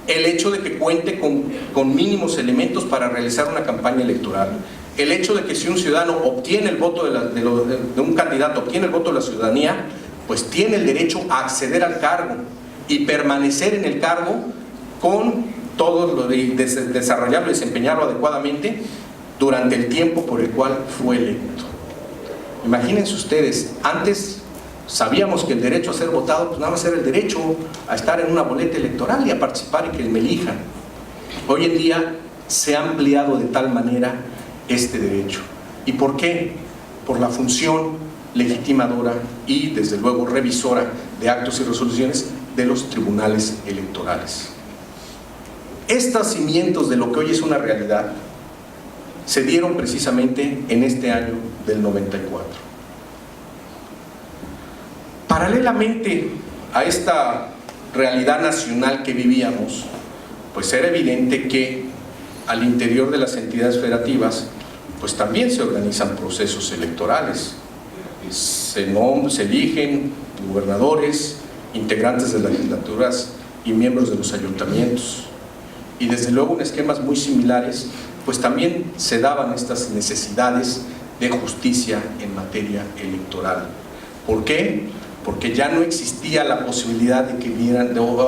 El hecho de que cuente con mínimos elementos para realizar una campaña electoral. El hecho de que si un ciudadano obtiene el voto de un candidato, obtiene el voto de la ciudadanía, pues tiene el derecho a acceder al cargo y permanecer en el cargo con todo lo de desarrollarlo y desempeñarlo adecuadamente durante el tiempo por el cual fue electo. Imagínense ustedes, antes sabíamos que el derecho a ser votado pues nada más era el derecho a estar en una boleta electoral y a participar y que me elijan. Hoy en día se ha ampliado de tal manera este derecho. ¿Y por qué? Por la función legitimadora y desde luego revisora de actos y resoluciones de los tribunales electorales. Estos cimientos de lo que hoy es una realidad se dieron precisamente en este año del 94. Paralelamente a esta realidad nacional que vivíamos, pues era evidente que al interior de las entidades federativas, pues también se organizan procesos electorales. Se eligen gobernadores, integrantes de las legislaturas y miembros de los ayuntamientos. Y desde luego en esquemas muy similares, pues también se daban estas necesidades de justicia en materia electoral. ¿Por qué? Porque ya no existía la posibilidad de que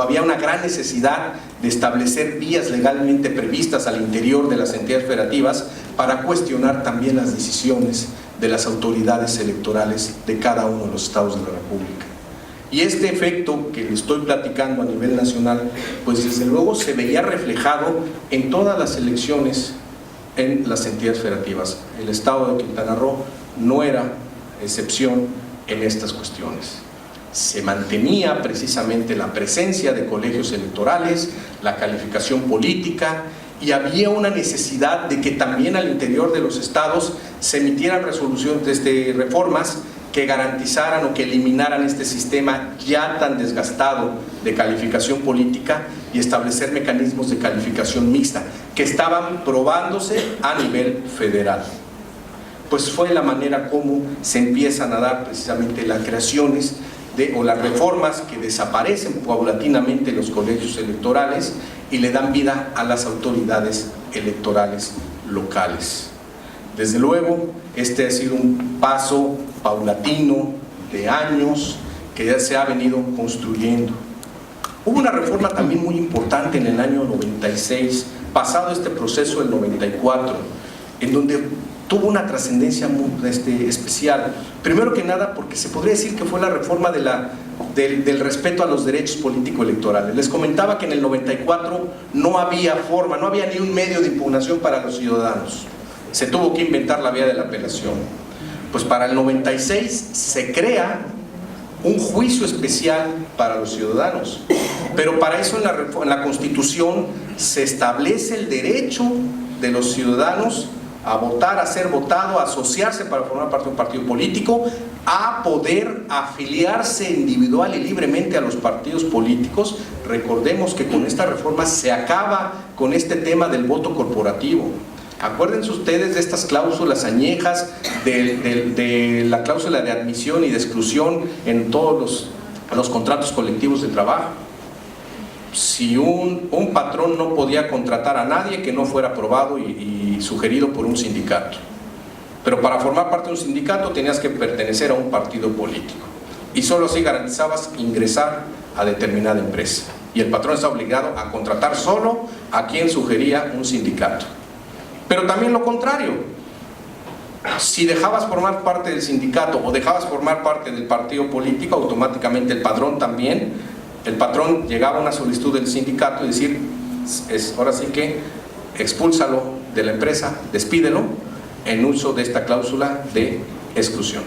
había una gran necesidad de establecer vías legalmente previstas al interior de las entidades federativas para cuestionar también las decisiones de las autoridades electorales de cada uno de los estados de la República. Y este efecto que le estoy platicando a nivel nacional, pues desde luego se veía reflejado en todas las elecciones en las entidades federativas. El estado de Quintana Roo no era excepción en estas cuestiones. Se mantenía precisamente la presencia de colegios electorales, la calificación política y había una necesidad de que también al interior de los estados se emitieran resoluciones, reformas que garantizaran o que eliminaran este sistema ya tan desgastado de calificación política y establecer mecanismos de calificación mixta que estaban probándose a nivel federal. Pues fue la manera como se empiezan a dar precisamente las creaciones o las reformas que desaparecen paulatinamente los colegios electorales y le dan vida a las autoridades electorales locales. Desde luego, este ha sido un paso paulatino de años que ya se ha venido construyendo. Hubo una reforma también muy importante en el año 96, pasado este proceso del 94, en donde tuvo una trascendencia muy especial. Primero que nada porque se podría decir que fue la reforma del respeto a los derechos político-electorales. Les comentaba que en el 94 no había forma, no había ni un medio de impugnación para los ciudadanos. Se tuvo que inventar la vía de la apelación. Pues para el 96 se crea un juicio especial para los ciudadanos, pero para eso en la Constitución se establece el derecho de los ciudadanos a votar, a ser votado, a asociarse para formar parte de un partido político, a poder afiliarse individual y libremente a los partidos políticos. Recordemos que con esta reforma se acaba con este tema del voto corporativo. Acuérdense ustedes de estas cláusulas añejas, de la cláusula de admisión y de exclusión en todos los contratos colectivos de trabajo. Si un patrón no podía contratar a nadie que no fuera aprobado y sugerido por un sindicato, pero para formar parte de un sindicato tenías que pertenecer a un partido político y solo así garantizabas ingresar a determinada empresa, y el patrón está obligado a contratar solo a quien sugería un sindicato. Pero también lo contrario, si dejabas formar parte del sindicato o dejabas formar parte del partido político, automáticamente el patrón llegaba a una solicitud del sindicato y decir, ahora sí que expúlsalo de la empresa, despídelo en uso de esta cláusula de exclusión.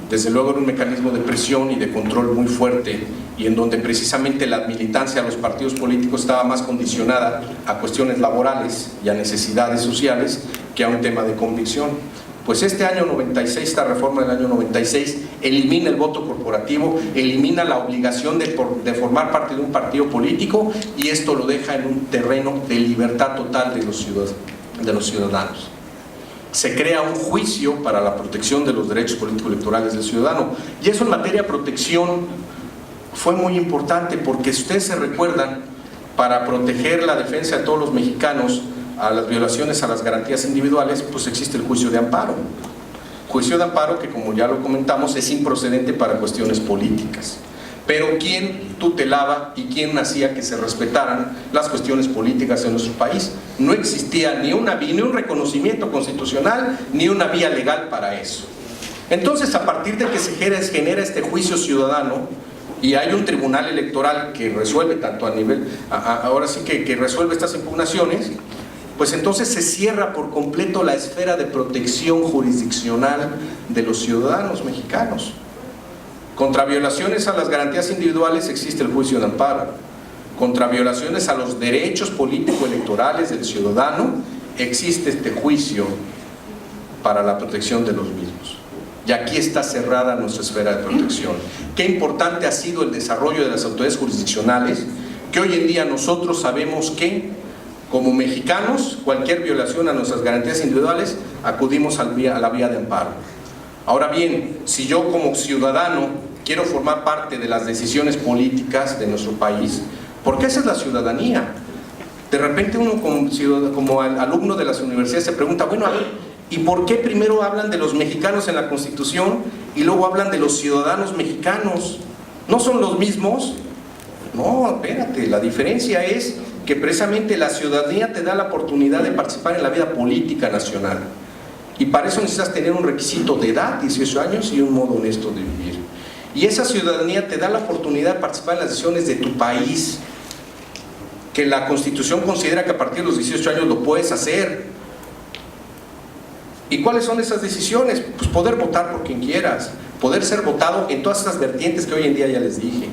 Desde luego era un mecanismo de presión y de control muy fuerte, y en donde precisamente la militancia a los partidos políticos estaba más condicionada a cuestiones laborales y a necesidades sociales que a un tema de convicción. Pues este año 96, esta reforma del año 96, elimina el voto corporativo, elimina la obligación de formar parte de un partido político, y esto lo deja en un terreno de libertad total de los ciudadanos. Se crea un juicio para la protección de los derechos político-electorales del ciudadano, y eso en materia de protección fue muy importante, porque si ustedes se recuerdan, para proteger la defensa de todos los mexicanos a las violaciones a las garantías individuales, pues existe el juicio de amparo. Juicio de amparo que, como ya lo comentamos, es improcedente para cuestiones políticas. Pero ¿quién tutelaba y quién hacía que se respetaran las cuestiones políticas en nuestro país? No existía ni un reconocimiento constitucional ni una vía legal para eso. Entonces, a partir de que se genera este juicio ciudadano, y hay un tribunal electoral que resuelve tanto a nivel, ahora sí que resuelve estas impugnaciones, pues entonces se cierra por completo la esfera de protección jurisdiccional de los ciudadanos mexicanos. Contra violaciones a las garantías individuales existe el juicio de amparo. Contra violaciones a los derechos político-electorales del ciudadano existe este juicio para la protección de los mismos. Y aquí está cerrada nuestra esfera de protección. Qué importante ha sido el desarrollo de las autoridades jurisdiccionales, que hoy en día nosotros sabemos que, como mexicanos, cualquier violación a nuestras garantías individuales, acudimos a la vía de amparo. Ahora bien, si yo como ciudadano quiero formar parte de las decisiones políticas de nuestro país, porque esa es la ciudadanía. De repente uno como alumno de las universidades se pregunta, bueno, a ver, ¿y por qué primero hablan de los mexicanos en la Constitución y luego hablan de los ciudadanos mexicanos? ¿No son los mismos? No, espérate, la diferencia es que precisamente la ciudadanía te da la oportunidad de participar en la vida política nacional. Y para eso necesitas tener un requisito de edad, 18 años, y un modo honesto de vivir. Y esa ciudadanía te da la oportunidad de participar en las decisiones de tu país, que la Constitución considera que a partir de los 18 años lo puedes hacer. ¿Y cuáles son esas decisiones? Pues poder votar por quien quieras, poder ser votado en todas esas vertientes que hoy en día ya les dije,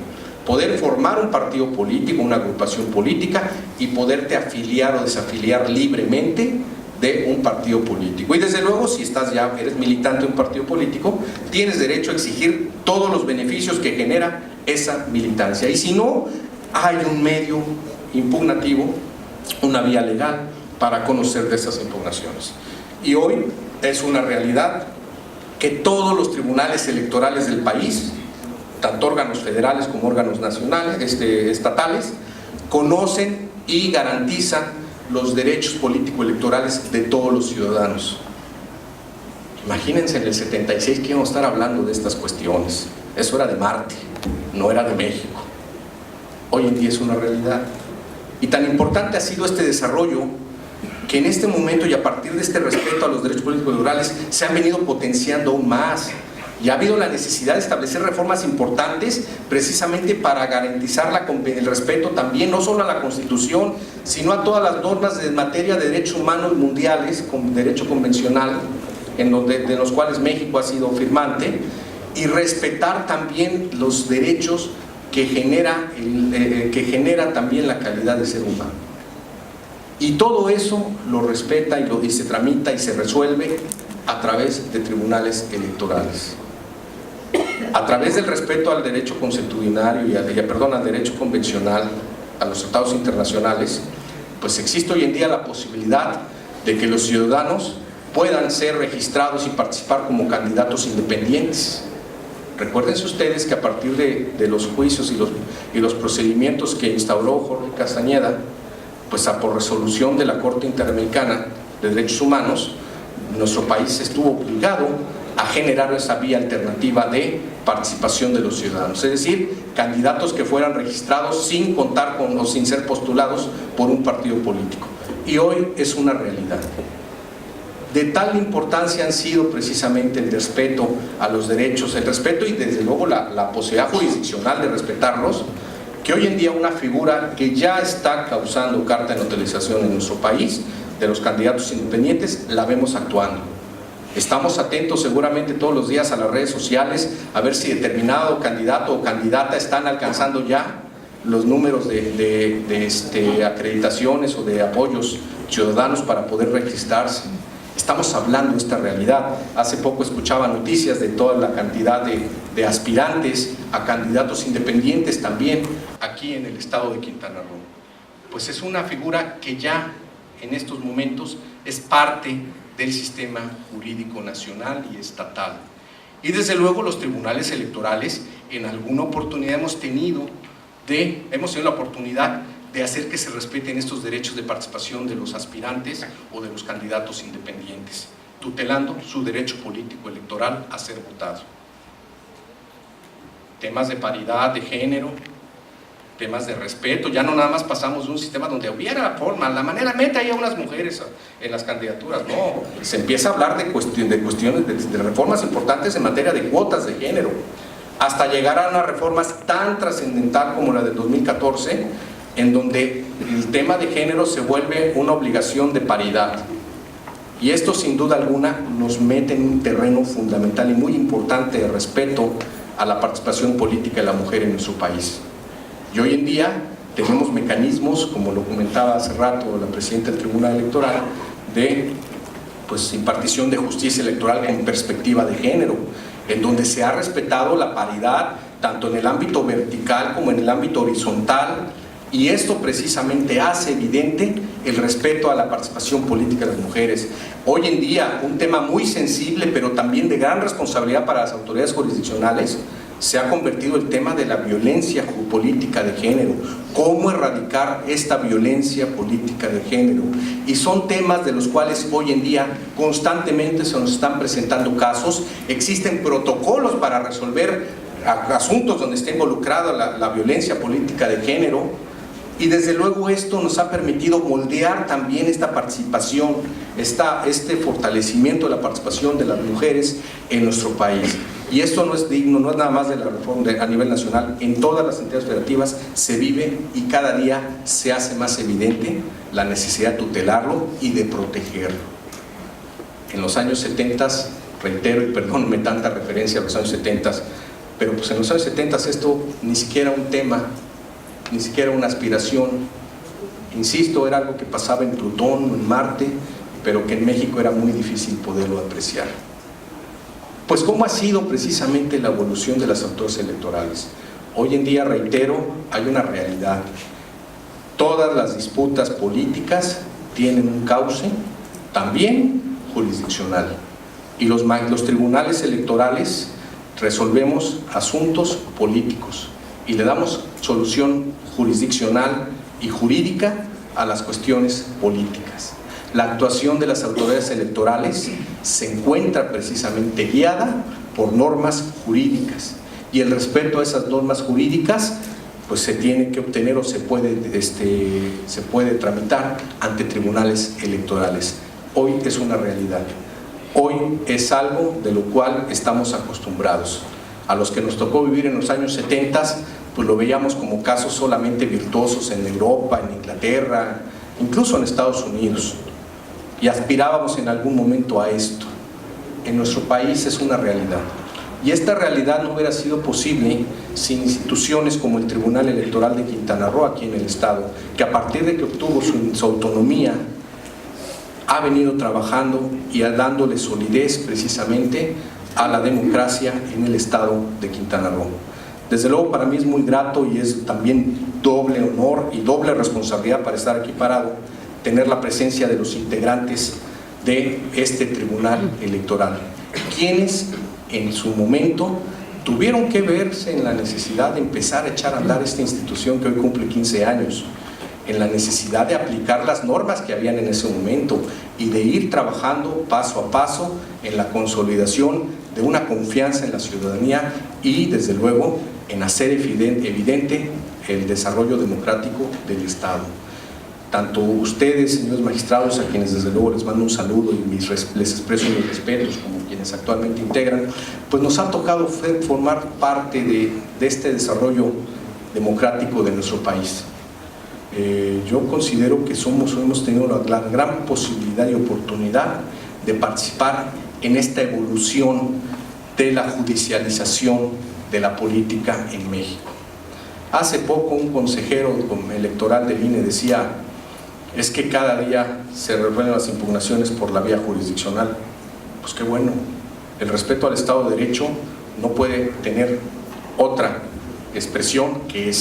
poder formar un partido político, una agrupación política y poderte afiliar o desafiliar libremente de un partido político. Y desde luego, si eres militante de un partido político, tienes derecho a exigir todos los beneficios que genera esa militancia. Y si no, hay un medio impugnativo, una vía legal para conocer de esas impugnaciones. Y hoy es una realidad que todos los tribunales electorales del país, tanto órganos federales como órganos nacionales, estatales, conocen y garantizan los derechos político-electorales de todos los ciudadanos. Imagínense en el 76 que íbamos a estar hablando de estas cuestiones. Eso era de Marte, no era de México. Hoy en día es una realidad. Y tan importante ha sido este desarrollo que en este momento y a partir de este respeto a los derechos político-electorales se han venido potenciando aún más. Y ha habido la necesidad de establecer reformas importantes precisamente para garantizar el respeto también, no solo a la Constitución, sino a todas las normas en materia de derechos humanos mundiales, con derecho convencional, de los cuales México ha sido firmante, y respetar también los derechos que genera también la calidad de ser humano. Y todo eso lo respeta y se tramita y se resuelve a través de tribunales electorales. A través del respeto al derecho consuetudinario y al derecho convencional, a los tratados internacionales, pues existe hoy en día la posibilidad de que los ciudadanos puedan ser registrados y participar como candidatos independientes. Recuérdense ustedes que a partir de los juicios y los procedimientos que instauró Jorge Castañeda, pues por resolución de la Corte Interamericana de Derechos Humanos, nuestro país estuvo obligado a generar esa vía alternativa de participación de los ciudadanos, es decir, candidatos que fueran registrados sin contar con o sin ser postulados por un partido político. Y hoy es una realidad. De tal importancia han sido precisamente el respeto a los derechos, el respeto y desde luego la posibilidad jurisdiccional de respetarlos, que hoy en día una figura que ya está causando carta de notarización en nuestro país, de los candidatos independientes, la vemos actuando. Estamos atentos seguramente todos los días a las redes sociales a ver si determinado candidato o candidata están alcanzando ya los números de acreditaciones o de apoyos ciudadanos para poder registrarse. Estamos hablando de esta realidad. Hace poco escuchaba noticias de toda la cantidad de aspirantes a candidatos independientes también aquí en el estado de Quintana Roo. Pues es una figura que ya en estos momentos es parte del sistema jurídico nacional y estatal. Y desde luego los tribunales electorales en alguna oportunidad hemos tenido la oportunidad de hacer que se respeten estos derechos de participación de los aspirantes o de los candidatos independientes, tutelando su derecho político electoral a ser votado. Temas de paridad de género, temas de respeto, ya no nada más pasamos de un sistema donde hubiera forma, la manera, mete ahí a unas mujeres en las candidaturas, no, se empieza a hablar de cuestiones, de reformas importantes en materia de cuotas de género, hasta llegar a unas reformas tan trascendental como la del 2014, en donde el tema de género se vuelve una obligación de paridad. Y esto sin duda alguna nos mete en un terreno fundamental y muy importante de respeto a la participación política de la mujer en nuestro país. Y hoy en día tenemos mecanismos, como lo comentaba hace rato la presidenta del Tribunal Electoral, de impartición de justicia electoral con perspectiva de género, en donde se ha respetado la paridad tanto en el ámbito vertical como en el ámbito horizontal, y esto precisamente hace evidente el respeto a la participación política de las mujeres. Hoy en día, un tema muy sensible, pero también de gran responsabilidad para las autoridades jurisdiccionales, se ha convertido el tema de la violencia política de género, cómo erradicar esta violencia política de género, y son temas de los cuales hoy en día constantemente se nos están presentando casos. Existen protocolos para resolver asuntos donde esté involucrada la violencia política de género, y desde luego esto nos ha permitido moldear también esta participación, este fortalecimiento de la participación de las mujeres en nuestro país. Y esto no es digno, no es nada más de la reforma a nivel nacional, en todas las entidades federativas se vive y cada día se hace más evidente la necesidad de tutelarlo y de protegerlo. En los años 70, reitero y perdónenme tanta referencia a los años 70, pero pues en los años 70 esto ni siquiera un tema, ni siquiera una aspiración. Insisto, era algo que pasaba en Plutón o en Marte, pero que en México era muy difícil poderlo apreciar. Pues ¿cómo ha sido precisamente la evolución de las autoridades electorales? Hoy en día, reitero, hay una realidad. Todas las disputas políticas tienen un cauce, también jurisdiccional. Y los tribunales electorales resolvemos asuntos políticos y le damos solución jurisdiccional y jurídica a las cuestiones políticas. La actuación de las autoridades electorales se encuentra precisamente guiada por normas jurídicas, y el respeto a esas normas jurídicas pues se tiene que obtener o se puede tramitar ante tribunales electorales. Hoy es una realidad. Hoy es algo de lo cual estamos acostumbrados. A los que nos tocó vivir en los años 70, pues lo veíamos como casos solamente virtuosos en Europa, en Inglaterra, incluso en Estados Unidos, y aspirábamos en algún momento a esto. En nuestro país es una realidad, y esta realidad no hubiera sido posible sin instituciones como el Tribunal Electoral de Quintana Roo, aquí en el estado, que a partir de que obtuvo su autonomía ha venido trabajando y dándole solidez precisamente a la democracia en el estado de Quintana Roo. Desde luego para mí es muy grato y es también doble honor y doble responsabilidad para estar aquí parado, tener la presencia de los integrantes de este tribunal electoral, quienes en su momento tuvieron que verse en la necesidad de empezar a echar a andar esta institución que hoy cumple 15 años, en la necesidad de aplicar las normas que habían en ese momento y de ir trabajando paso a paso en la consolidación de una confianza en la ciudadanía y desde luego en hacer evidente el desarrollo democrático del Estado. Tanto ustedes, señores magistrados, a quienes desde luego les mando un saludo y les expreso mis respetos, como quienes actualmente integran, pues nos ha tocado formar parte de este desarrollo democrático de nuestro país. Yo considero que hemos tenido la gran posibilidad y oportunidad de participar en esta evolución de la judicialización de la política en México. Hace poco un consejero electoral del INE decía: es que cada día se resuelven las impugnaciones por la vía jurisdiccional. Pues qué bueno, el respeto al Estado de Derecho no puede tener otra expresión que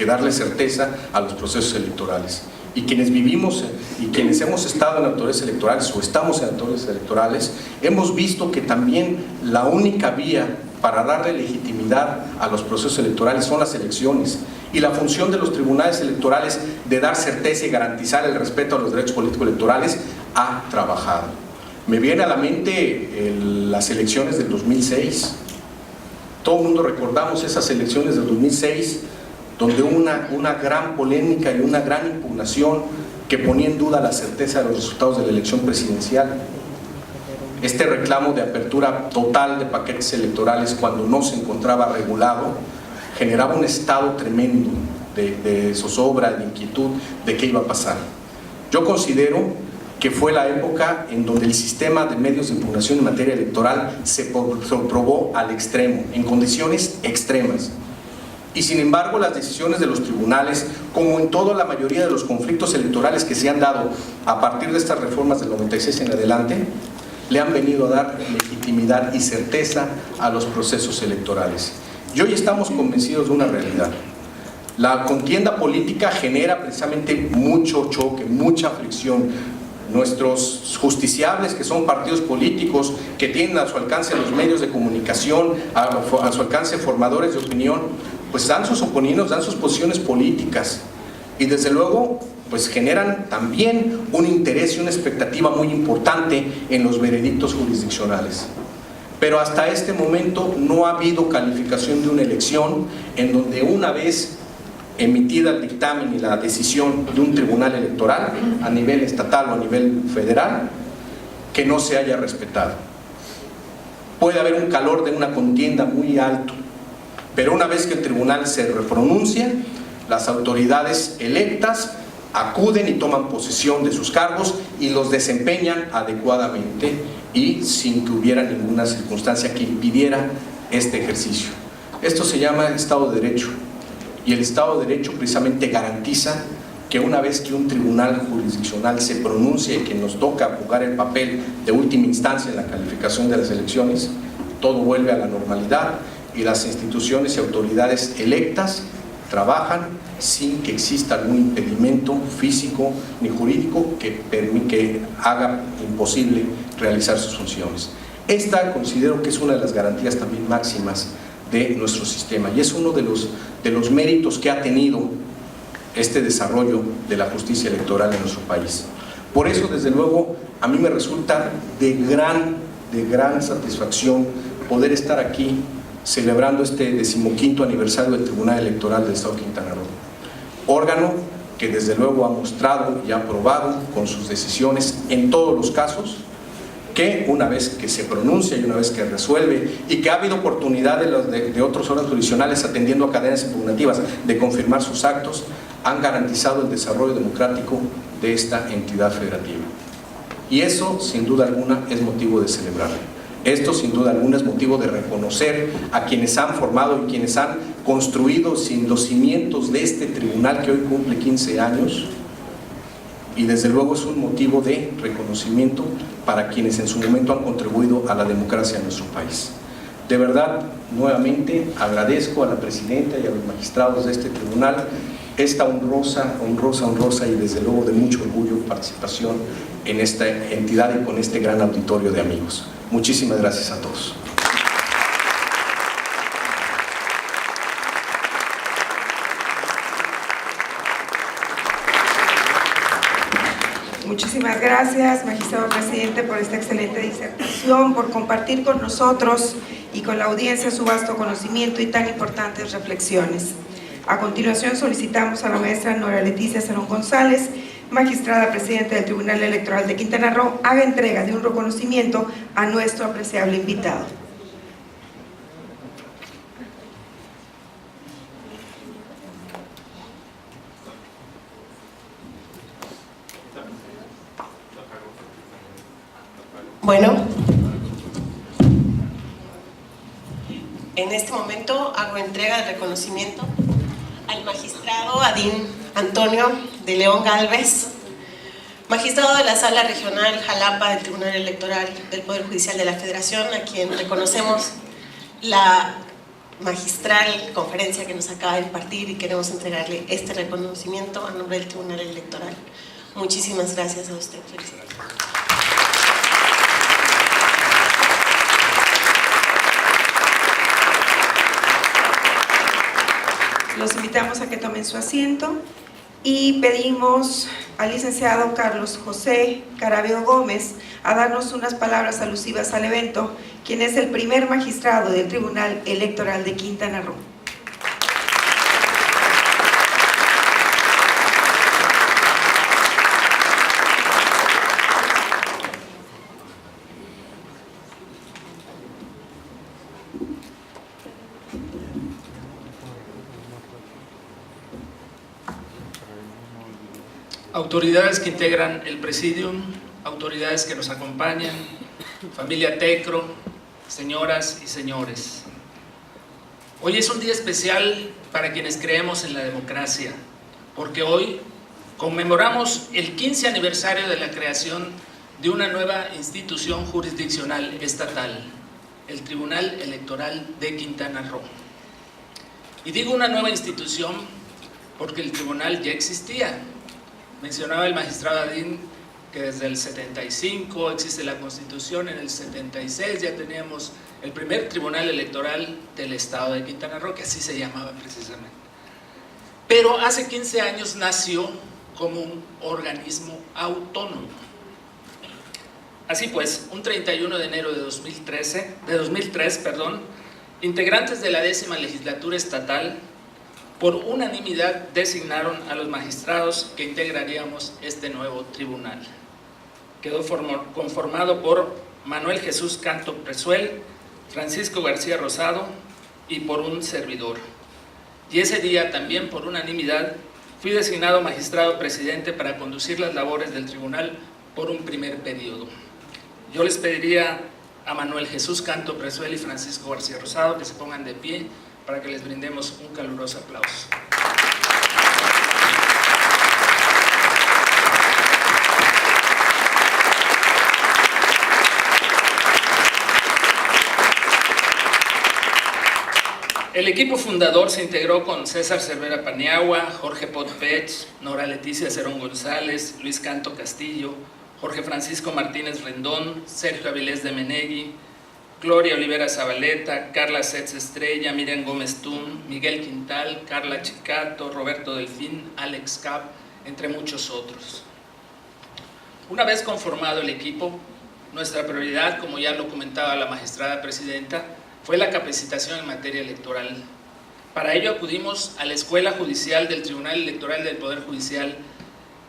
darle certeza a los procesos electorales. Y quienes vivimos y quienes hemos estado en autoridades electorales o estamos en autoridades electorales, hemos visto que también la única vía para darle legitimidad a los procesos electorales son las elecciones, y la función de los tribunales electorales de dar certeza y garantizar el respeto a los derechos políticos electorales ha trabajado. Me viene a la mente las elecciones del 2006. Todo el mundo recordamos esas elecciones del 2006, donde hubo una gran polémica y una gran impugnación que ponía en duda la certeza de los resultados de la elección presidencial. Este reclamo de apertura total de paquetes electorales cuando no se encontraba regulado generaba un estado tremendo de zozobra, de inquietud de qué iba a pasar. Yo considero que fue la época en donde el sistema de medios de impugnación en materia electoral se probó al extremo, en condiciones extremas. Y sin embargo, las decisiones de los tribunales, como en toda la mayoría de los conflictos electorales que se han dado a partir de estas reformas del 96 en adelante, le han venido a dar legitimidad y certeza a los procesos electorales. Y hoy estamos convencidos de una realidad. La contienda política genera precisamente mucho choque, mucha fricción. Nuestros justiciables, que son partidos políticos, que tienen a su alcance los medios de comunicación, a su alcance formadores de opinión, pues dan sus opiniones, dan sus posiciones políticas, y desde luego pues generan también un interés y una expectativa muy importante en los veredictos jurisdiccionales. Pero hasta este momento no ha habido calificación de una elección en donde, una vez emitida el dictamen y la decisión de un tribunal electoral a nivel estatal o a nivel federal, que no se haya respetado. Puede haber un calor de una contienda muy alto, pero una vez que el tribunal se pronuncia, las autoridades electas acuden y toman posesión de sus cargos y los desempeñan adecuadamente y sin que hubiera ninguna circunstancia que impidiera este ejercicio. Esto se llama Estado de Derecho, y el Estado de Derecho precisamente garantiza que una vez que un tribunal jurisdiccional se pronuncia y que nos toca jugar el papel de última instancia en la calificación de las elecciones, todo vuelve a la normalidad y las instituciones y autoridades electas trabajan sin que exista algún impedimento físico ni jurídico que haga imposible realizar sus funciones. Esta considero que es una de las garantías también máximas de nuestro sistema y es uno de los méritos que ha tenido este desarrollo de la justicia electoral en nuestro país. Por eso, desde luego, a mí me resulta de gran satisfacción poder estar aquí celebrando este 15º aniversario del Tribunal Electoral del Estado de Quintana Roo. Órgano que desde luego ha mostrado y ha probado con sus decisiones en todos los casos que una vez que se pronuncia y una vez que resuelve y que ha habido oportunidad de otros órganos jurisdiccionales atendiendo a cadenas impugnativas de confirmar sus actos, han garantizado el desarrollo democrático de esta entidad federativa. Y eso, sin duda alguna, es motivo de celebrar. Esto, sin duda alguna, es motivo de reconocer a quienes han formado y quienes han construido sin los cimientos de este tribunal que hoy cumple 15 años, y desde luego es un motivo de reconocimiento para quienes en su momento han contribuido a la democracia en nuestro país. De verdad, nuevamente agradezco a la presidenta y a los magistrados de este tribunal esta honrosa y desde luego de mucho orgullo participación en esta entidad y con este gran auditorio de amigos. Muchísimas gracias a todos. Muchísimas gracias, magistrado presidente, por esta excelente disertación, por compartir con nosotros y con la audiencia su vasto conocimiento y tan importantes reflexiones. A continuación solicitamos a la maestra Nora Leticia Salón González, magistrada presidenta del Tribunal Electoral de Quintana Roo, haga entrega de un reconocimiento a nuestro apreciable invitado. Bueno, en este momento hago entrega de reconocimiento al magistrado Adín Antonio de León Gálvez, magistrado de la Sala Regional Jalapa del Tribunal Electoral del Poder Judicial de la Federación, a quien reconocemos la magistral conferencia que nos acaba de impartir y queremos entregarle este reconocimiento a nombre del Tribunal Electoral. Muchísimas gracias a usted. Felicidades. Los invitamos a que tomen su asiento y pedimos al licenciado Carlos José Caraveo Gómez a darnos unas palabras alusivas al evento, quien es el primer magistrado del Tribunal Electoral de Quintana Roo. Autoridades que integran el Presidium, autoridades que nos acompañan, familia Tecro, señoras y señores. Hoy es un día especial para quienes creemos en la democracia, porque hoy conmemoramos el 15 aniversario de la creación de una nueva institución jurisdiccional estatal, el Tribunal Electoral de Quintana Roo. Y digo una nueva institución porque el tribunal ya existía. Mencionaba el magistrado Adín que desde el 75 existe la Constitución, en el 76 ya teníamos el primer Tribunal Electoral del Estado de Quintana Roo, que así se llamaba precisamente. Pero hace 15 años nació como un organismo autónomo. Así pues, un 31 de enero de 2003, integrantes de la 10ª legislatura estatal por unanimidad designaron a los magistrados que integraríamos este nuevo tribunal. Quedó conformado por Manuel Jesús Canto Presuel, Francisco García Rosado y por un servidor. Y ese día también por unanimidad fui designado magistrado presidente para conducir las labores del tribunal por un primer periodo. Yo les pediría a Manuel Jesús Canto Presuel y Francisco García Rosado que se pongan de pie para que les brindemos un caluroso aplauso. El equipo fundador se integró con César Cervera Paniagua, Jorge Potpech, Nora Leticia Cerón González, Luis Canto Castillo, Jorge Francisco Martínez Rendón, Sergio Avilés de Menegui, Gloria Olivera Zabaleta, Carla Setz Estrella, Miriam Gómez Tún, Miguel Quintal, Carla Chicato, Roberto Delfín, Alex Cap, entre muchos otros. Una vez conformado el equipo, nuestra prioridad, como ya lo comentaba la magistrada presidenta, fue la capacitación en materia electoral. Para ello acudimos a la Escuela Judicial del Tribunal Electoral del Poder Judicial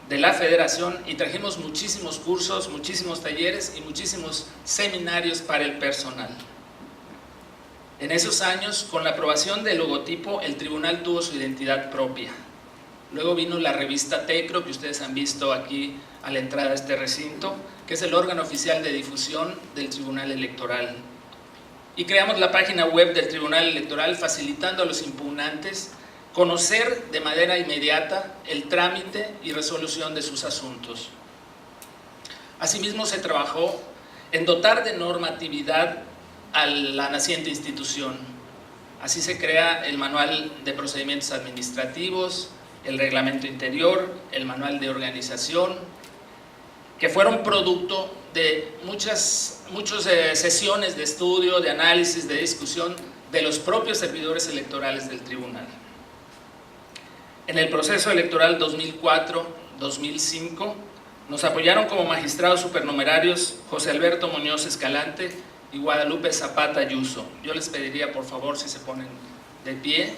de la Federación y trajimos muchísimos cursos, muchísimos talleres y muchísimos seminarios para el personal. En esos años, con la aprobación del logotipo, el tribunal tuvo su identidad propia. Luego vino la revista Tecro, que ustedes han visto aquí a la entrada de este recinto, que es el órgano oficial de difusión del Tribunal Electoral. Y creamos la página web del Tribunal Electoral, facilitando a los impugnantes conocer de manera inmediata el trámite y resolución de sus asuntos. Asimismo, se trabajó en dotar de normatividad a la naciente institución. Así se crea el Manual de Procedimientos Administrativos, el Reglamento Interior, el Manual de Organización, que fueron producto de muchas sesiones de estudio, de análisis, de discusión de los propios servidores electorales del tribunal. En el proceso electoral 2004-2005 nos apoyaron como magistrados supernumerarios José Alberto Muñoz Escalante y Guadalupe Zapata Ayuso. Yo les pediría por favor si se ponen de pie.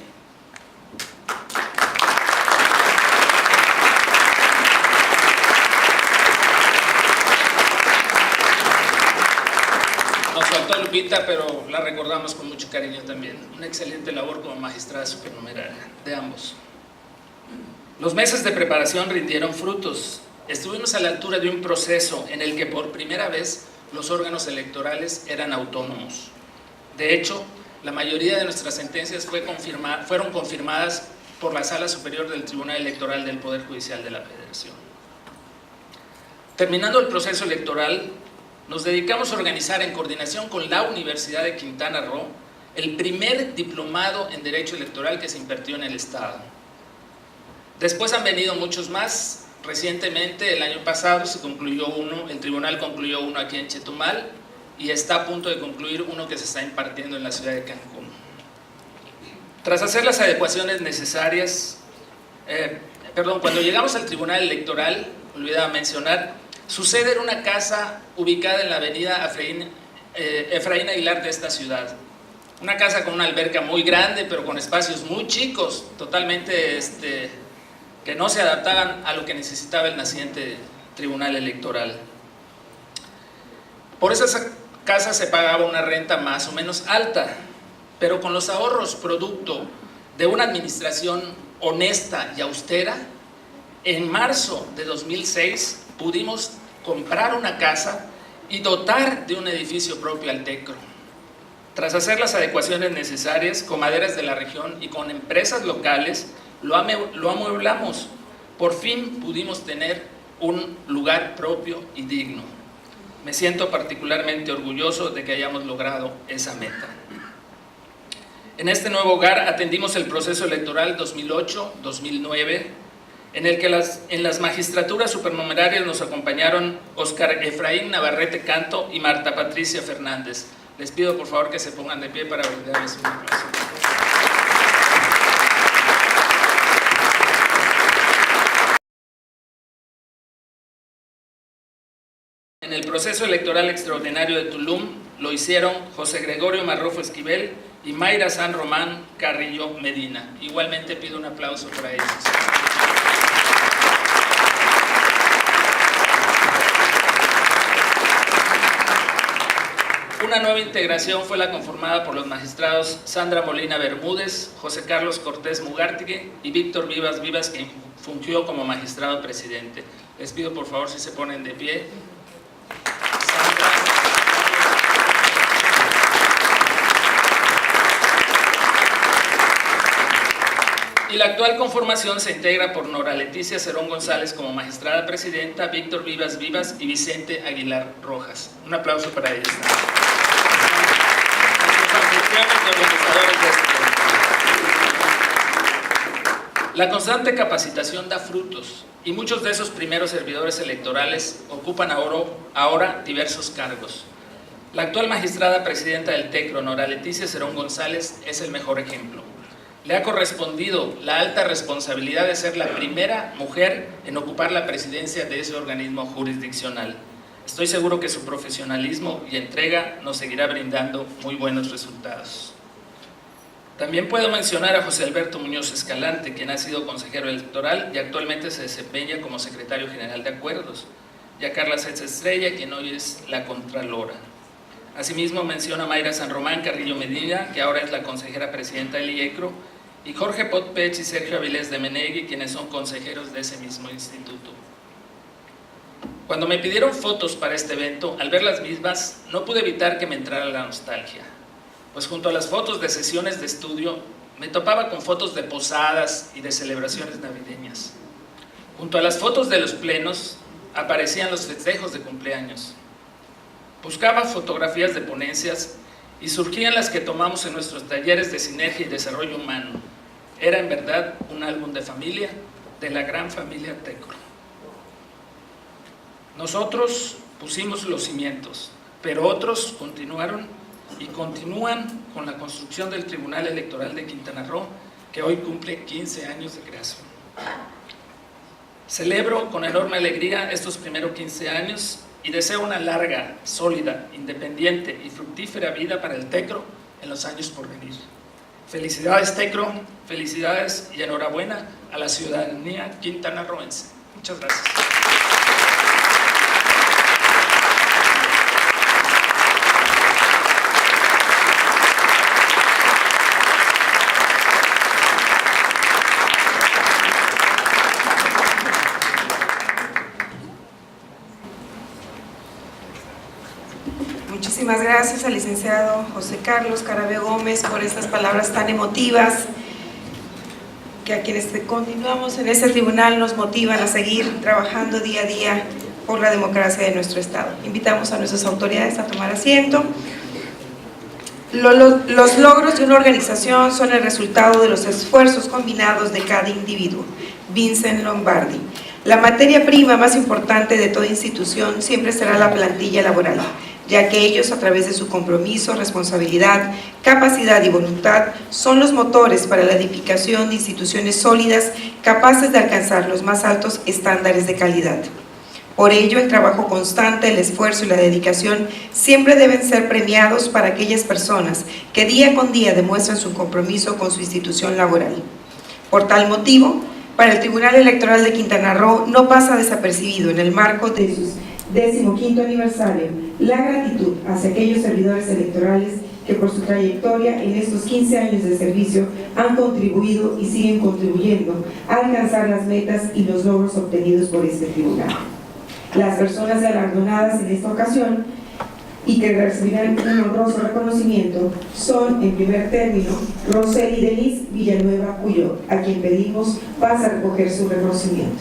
Nos faltó Lupita, pero la recordamos con mucho cariño también. Una excelente labor como magistrada supernumeraria de ambos. Los meses de preparación rindieron frutos. Estuvimos a la altura de un proceso en el que por primera vez los órganos electorales eran autónomos. De hecho, la mayoría de nuestras sentencias fueron confirmadas por la Sala Superior del Tribunal Electoral del Poder Judicial de la Federación. Terminando el proceso electoral, nos dedicamos a organizar en coordinación con la Universidad de Quintana Roo el primer diplomado en Derecho Electoral que se impartió en el Estado. Después han venido muchos más. Recientemente, el año pasado, se concluyó uno, el tribunal concluyó uno aquí en Chetumal y está a punto de concluir uno que se está impartiendo en la ciudad de Cancún. Tras hacer las adecuaciones necesarias, cuando llegamos al tribunal electoral, olvidaba mencionar, su sede era una casa ubicada en la avenida Efraín Aguilar de esta ciudad. Una casa con una alberca muy grande, pero con espacios muy chicos, totalmente que no se adaptaban a lo que necesitaba el naciente tribunal electoral. Por esa casa se pagaba una renta más o menos alta, pero con los ahorros producto de una administración honesta y austera, en marzo de 2006 pudimos comprar una casa y dotar de un edificio propio al Tecro. Tras hacer las adecuaciones necesarias con maderas de la región y con empresas locales, lo amueblamos. Por fin pudimos tener un lugar propio y digno. Me siento particularmente orgulloso de que hayamos logrado esa meta. En este nuevo hogar atendimos el proceso electoral 2008-2009, en el que en las magistraturas supernumerarias nos acompañaron Óscar Efraín Navarrete Canto y Marta Patricia Fernández. Les pido por favor que se pongan de pie para brindarles un aplauso. En el proceso electoral extraordinario de Tulum lo hicieron José Gregorio Marrufo Esquivel y Mayra San Román Carrillo Medina. Igualmente pido un aplauso para ellos. Una nueva integración fue la conformada por los magistrados Sandra Molina Bermúdez, José Carlos Cortés Mugártigue y Víctor Vivas Vivas, quien fungió como magistrado presidente. Les pido por favor si se ponen de pie. Y la actual conformación se integra por Nora Leticia Cerón González como magistrada presidenta, Víctor Vivas Vivas y Vicente Aguilar Rojas. Un aplauso para ellos. Nuestros anfitriones y organizadores de este evento. La constante capacitación da frutos y muchos de esos primeros servidores electorales ocupan ahora diversos cargos. La actual magistrada presidenta del TECRO, Nora Leticia Cerón González, es el mejor ejemplo. Le ha correspondido la alta responsabilidad de ser la primera mujer en ocupar la presidencia de ese organismo jurisdiccional. Estoy seguro que su profesionalismo y entrega nos seguirá brindando muy buenos resultados. También puedo mencionar a José Alberto Muñoz Escalante, quien ha sido consejero electoral y actualmente se desempeña como secretario general de acuerdos, y a Carla Sáenz Estrella, quien hoy es la contralora. Asimismo menciona a Mayra San Román Carrillo Medina, que ahora es la consejera presidenta del IECRO, y Jorge Potpech y Sergio Avilés de Menegui, quienes son consejeros de ese mismo instituto. Cuando me pidieron fotos para este evento, al ver las mismas, no pude evitar que me entrara la nostalgia, pues junto a las fotos de sesiones de estudio, me topaba con fotos de posadas y de celebraciones navideñas. Junto a las fotos de los plenos, aparecían los festejos de cumpleaños. Buscaba fotografías de ponencias y surgían las que tomamos en nuestros talleres de sinergia y desarrollo humano. Era en verdad un álbum de familia, de la gran familia TECRO. Nosotros pusimos los cimientos, pero otros continuaron y continúan con la construcción del Tribunal Electoral de Quintana Roo, que hoy cumple 15 años de creación. Celebro con enorme alegría estos primeros 15 años y deseo una larga, sólida, independiente y fructífera vida para el TECRO en los años por venir. Felicidades TECRO, felicidades y enhorabuena a la ciudadanía quintanarroense. Muchas gracias. Muchísimas gracias al licenciado José Carlos Caraveo Gómez por estas palabras tan emotivas que a quienes continuamos en este tribunal nos motivan a seguir trabajando día a día por la democracia de nuestro Estado. Invitamos a nuestras autoridades a tomar asiento. Los logros de una organización son el resultado de los esfuerzos combinados de cada individuo. Vincent Lombardi. La materia prima más importante de toda institución siempre será la plantilla laboral, ya que ellos, a través de su compromiso, responsabilidad, capacidad y voluntad, son los motores para la edificación de instituciones sólidas capaces de alcanzar los más altos estándares de calidad. Por ello, el trabajo constante, el esfuerzo y la dedicación siempre deben ser premiados para aquellas personas que día con día demuestran su compromiso con su institución laboral. Por tal motivo, para el Tribunal Electoral de Quintana Roo no pasa desapercibido en el marco de su 15º aniversario la gratitud hacia aquellos servidores electorales que por su trayectoria en estos 15 años de servicio han contribuido y siguen contribuyendo a alcanzar las metas y los logros obtenidos por este tribunal. Las personas galardonadas en esta ocasión y que recibirán un honroso reconocimiento son, en primer término, Roseli Denise Villanueva Cuyó, a quien pedimos pase a recoger su reconocimiento.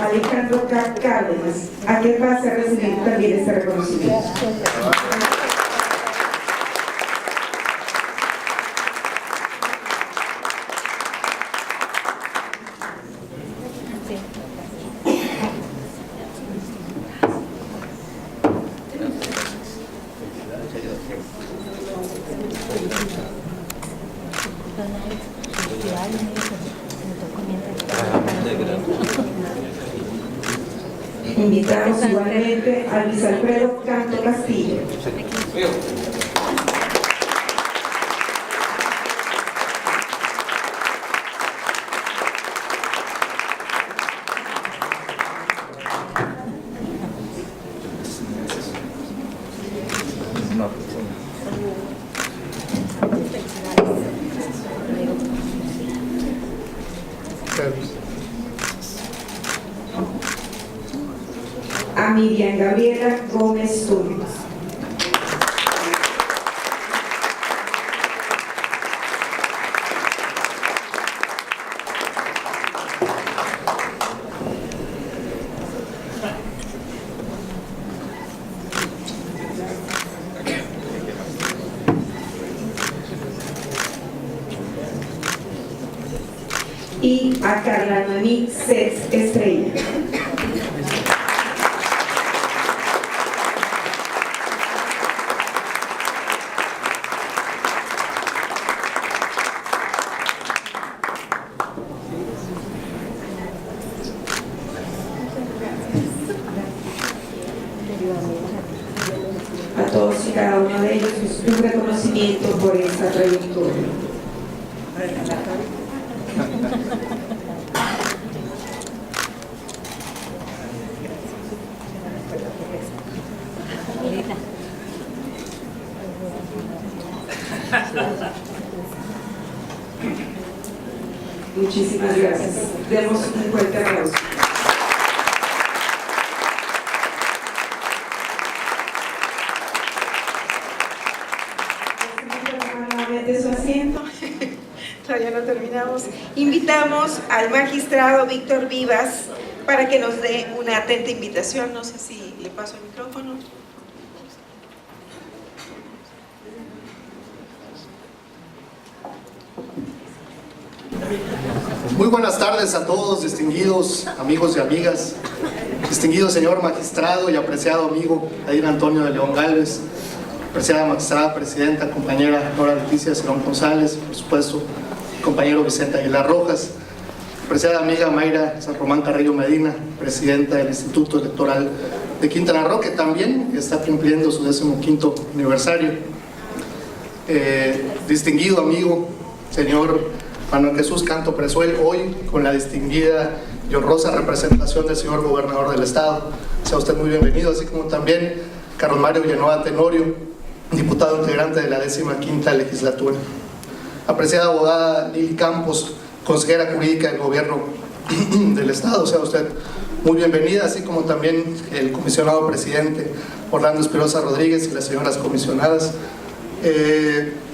Alejandro Cárdenas, a quien pase a recibir también este reconocimiento. Invitamos igualmente a Luis Alfredo Canto Castillo. A Miriam Gabriela Gómez Turmas. Y a Carla Noemí Cés Estrella. A todos y cada uno de ellos un reconocimiento por esta trayectoria. Muchísimas gracias. Demos un fuerte aplauso. Nuevamente su asiento. Todavía no terminamos. Invitamos al magistrado Víctor Vivas para que nos dé una atenta invitación. No sé si le paso el micrófono. Muy buenas tardes a todos, distinguidos amigos y amigas, distinguido señor magistrado y apreciado amigo Adín Antonio de León Gálvez, apreciada magistrada presidenta, compañera Nora Leticia Cerón González, por supuesto, compañero Vicente Aguilar Rojas, apreciada amiga Mayra San Román Carrillo Medina, presidenta del Instituto Electoral de Quintana Roo, que también está cumpliendo su 15º aniversario, distinguido amigo señor Manuel Jesús Canto Presuel, hoy con la distinguida y honrosa representación del señor gobernador del estado. Sea usted muy bienvenido, así como también Carlos Mario Villanueva Tenorio, diputado integrante de la 15ª legislatura. Apreciada abogada Lili Campos, consejera jurídica del gobierno del estado, sea usted muy bienvenida, así como también el comisionado presidente Orlando Espirosa Rodríguez y las señoras comisionadas,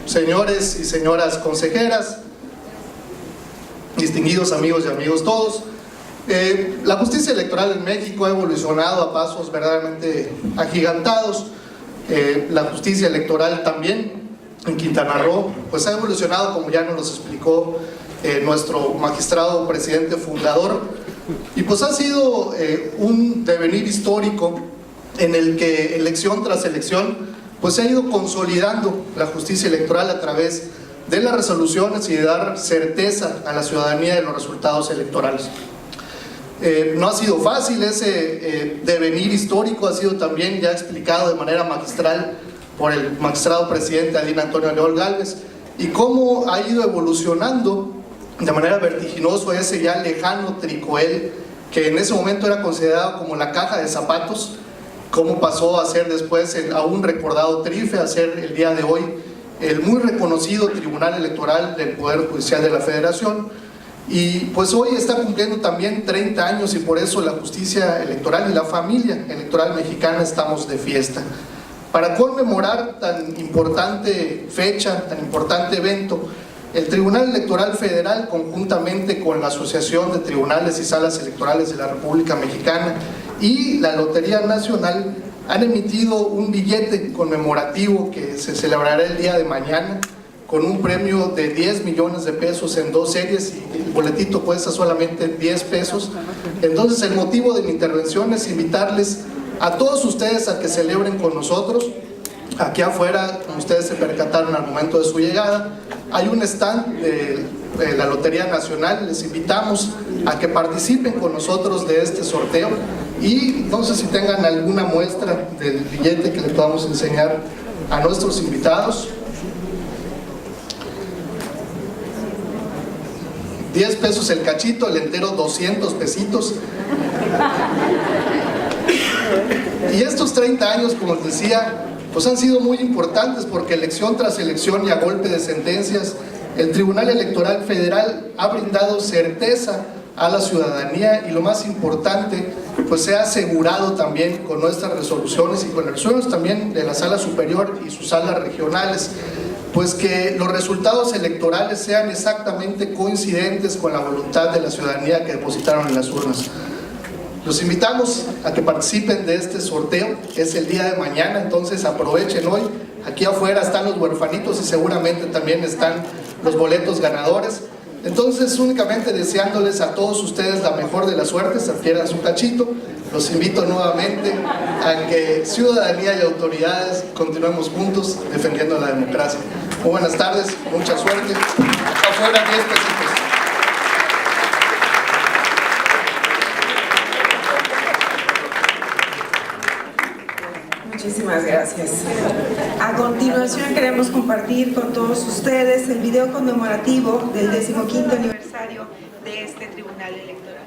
señores y señoras consejeras, distinguidos amigos y amigos todos. La justicia electoral en México ha evolucionado a pasos verdaderamente agigantados. La justicia electoral también en Quintana Roo pues ha evolucionado, como ya nos lo explicó nuestro magistrado presidente fundador, y pues ha sido un devenir histórico en el que elección tras elección pues se ha ido consolidando la justicia electoral a través de las resoluciones y de dar certeza a la ciudadanía de los resultados electorales. No ha sido fácil ese devenir histórico, ha sido también ya explicado de manera magistral por el magistrado presidente Adín Antonio León Gálvez, y cómo ha ido evolucionando de manera vertiginosa ese ya lejano Tricoel, que en ese momento era considerado como la caja de zapatos, cómo pasó a ser después el aún recordado TRIFE, a ser el día de hoy el muy reconocido Tribunal Electoral del Poder Judicial de la Federación. Y pues hoy está cumpliendo también 30 años, y por eso la justicia electoral y la familia electoral mexicana estamos de fiesta. Para conmemorar tan importante fecha, tan importante evento, el Tribunal Electoral Federal, conjuntamente con la Asociación de Tribunales y Salas Electorales de la República Mexicana y la Lotería Nacional, han emitido un billete conmemorativo que se celebrará el día de mañana, con un premio de 10 millones de pesos en 2 series, y el boletito cuesta solamente 10 pesos. Entonces el motivo de mi intervención es invitarles a todos ustedes a que celebren con nosotros. Aquí afuera, como ustedes se percataron al momento de su llegada, hay un stand de la Lotería Nacional. Les invitamos a que participen con nosotros de este sorteo, y no sé si tengan alguna muestra del billete que le podamos enseñar a nuestros invitados. 10 pesos el cachito, el entero 200 pesitos. Y estos 30 años, como les decía, pues han sido muy importantes porque elección tras elección y a golpe de sentencias, el Tribunal Electoral Federal ha brindado certeza a la ciudadanía y lo más importante, pues se ha asegurado también con nuestras resoluciones y con las resoluciones también de la Sala Superior y sus salas regionales, pues que los resultados electorales sean exactamente coincidentes con la voluntad de la ciudadanía que depositaron en las urnas. Los invitamos a que participen de este sorteo, es el día de mañana, entonces aprovechen hoy. Aquí afuera están los huerfanitos y seguramente también están los boletos ganadores. Entonces, únicamente deseándoles a todos ustedes la mejor de las suertes, adquieran su cachito. Los invito nuevamente a que ciudadanía y autoridades continuemos juntos defendiendo la democracia. Muy buenas tardes, mucha suerte. Acá afuera 10 pesitos. Muchísimas gracias. A continuación queremos compartir con todos ustedes el video conmemorativo del 15º aniversario de este Tribunal Electoral.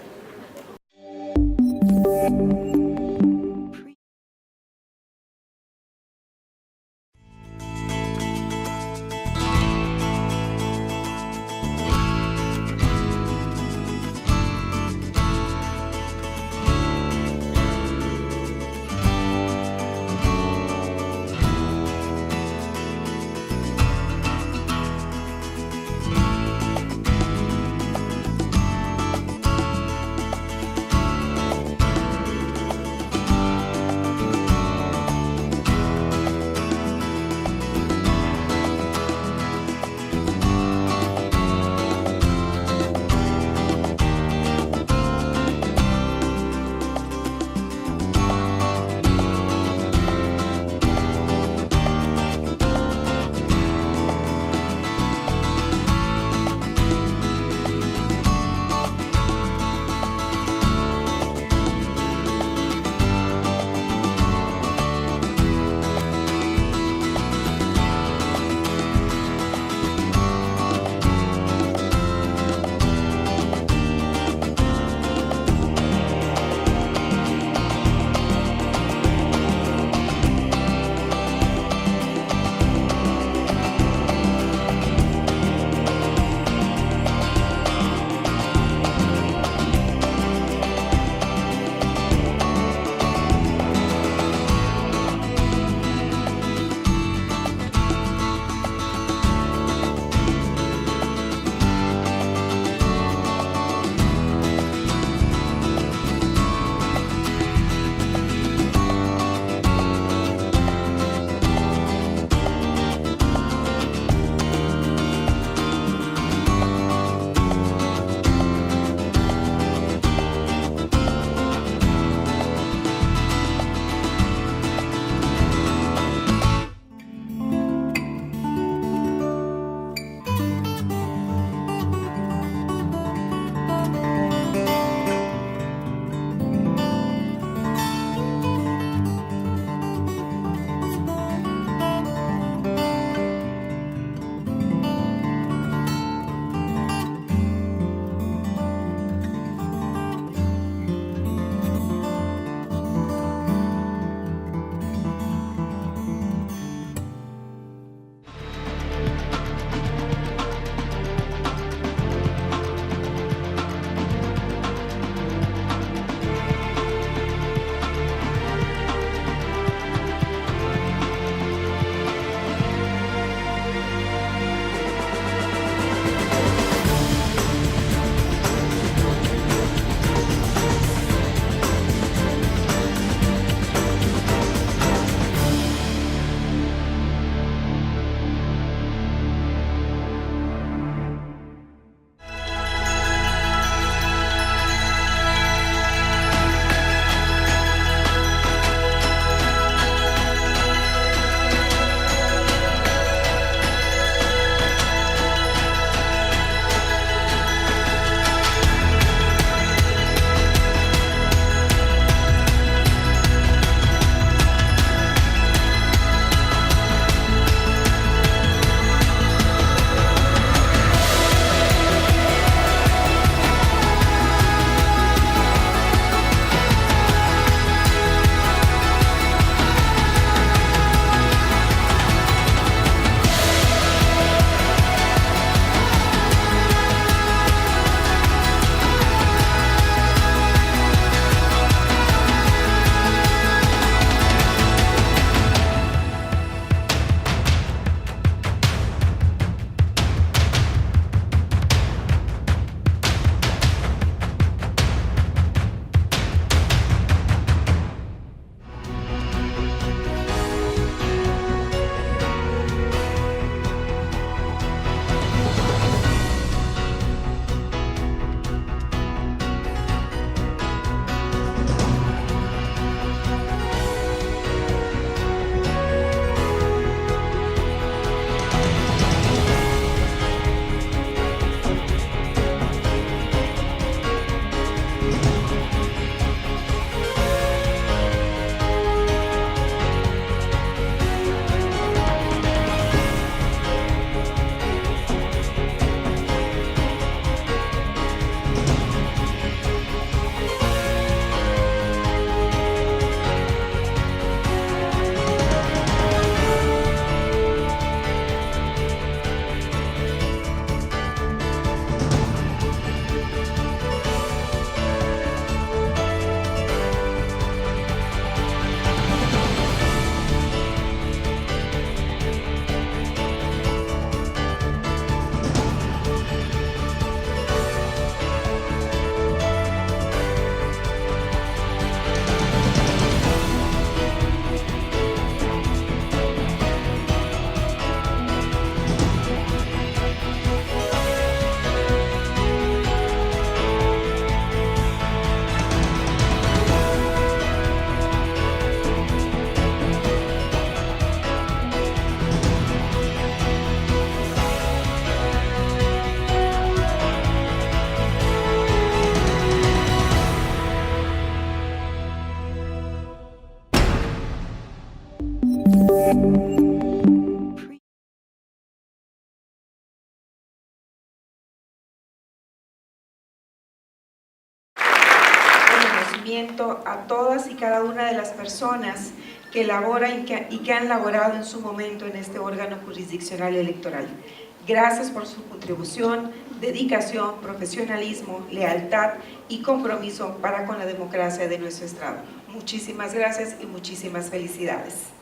Reconocimiento a todas y cada una de las personas que laboran y que han laborado en su momento en este órgano jurisdiccional electoral. Gracias por su contribución, dedicación, profesionalismo, lealtad y compromiso para con la democracia de nuestro Estado. Muchísimas gracias y muchísimas felicidades.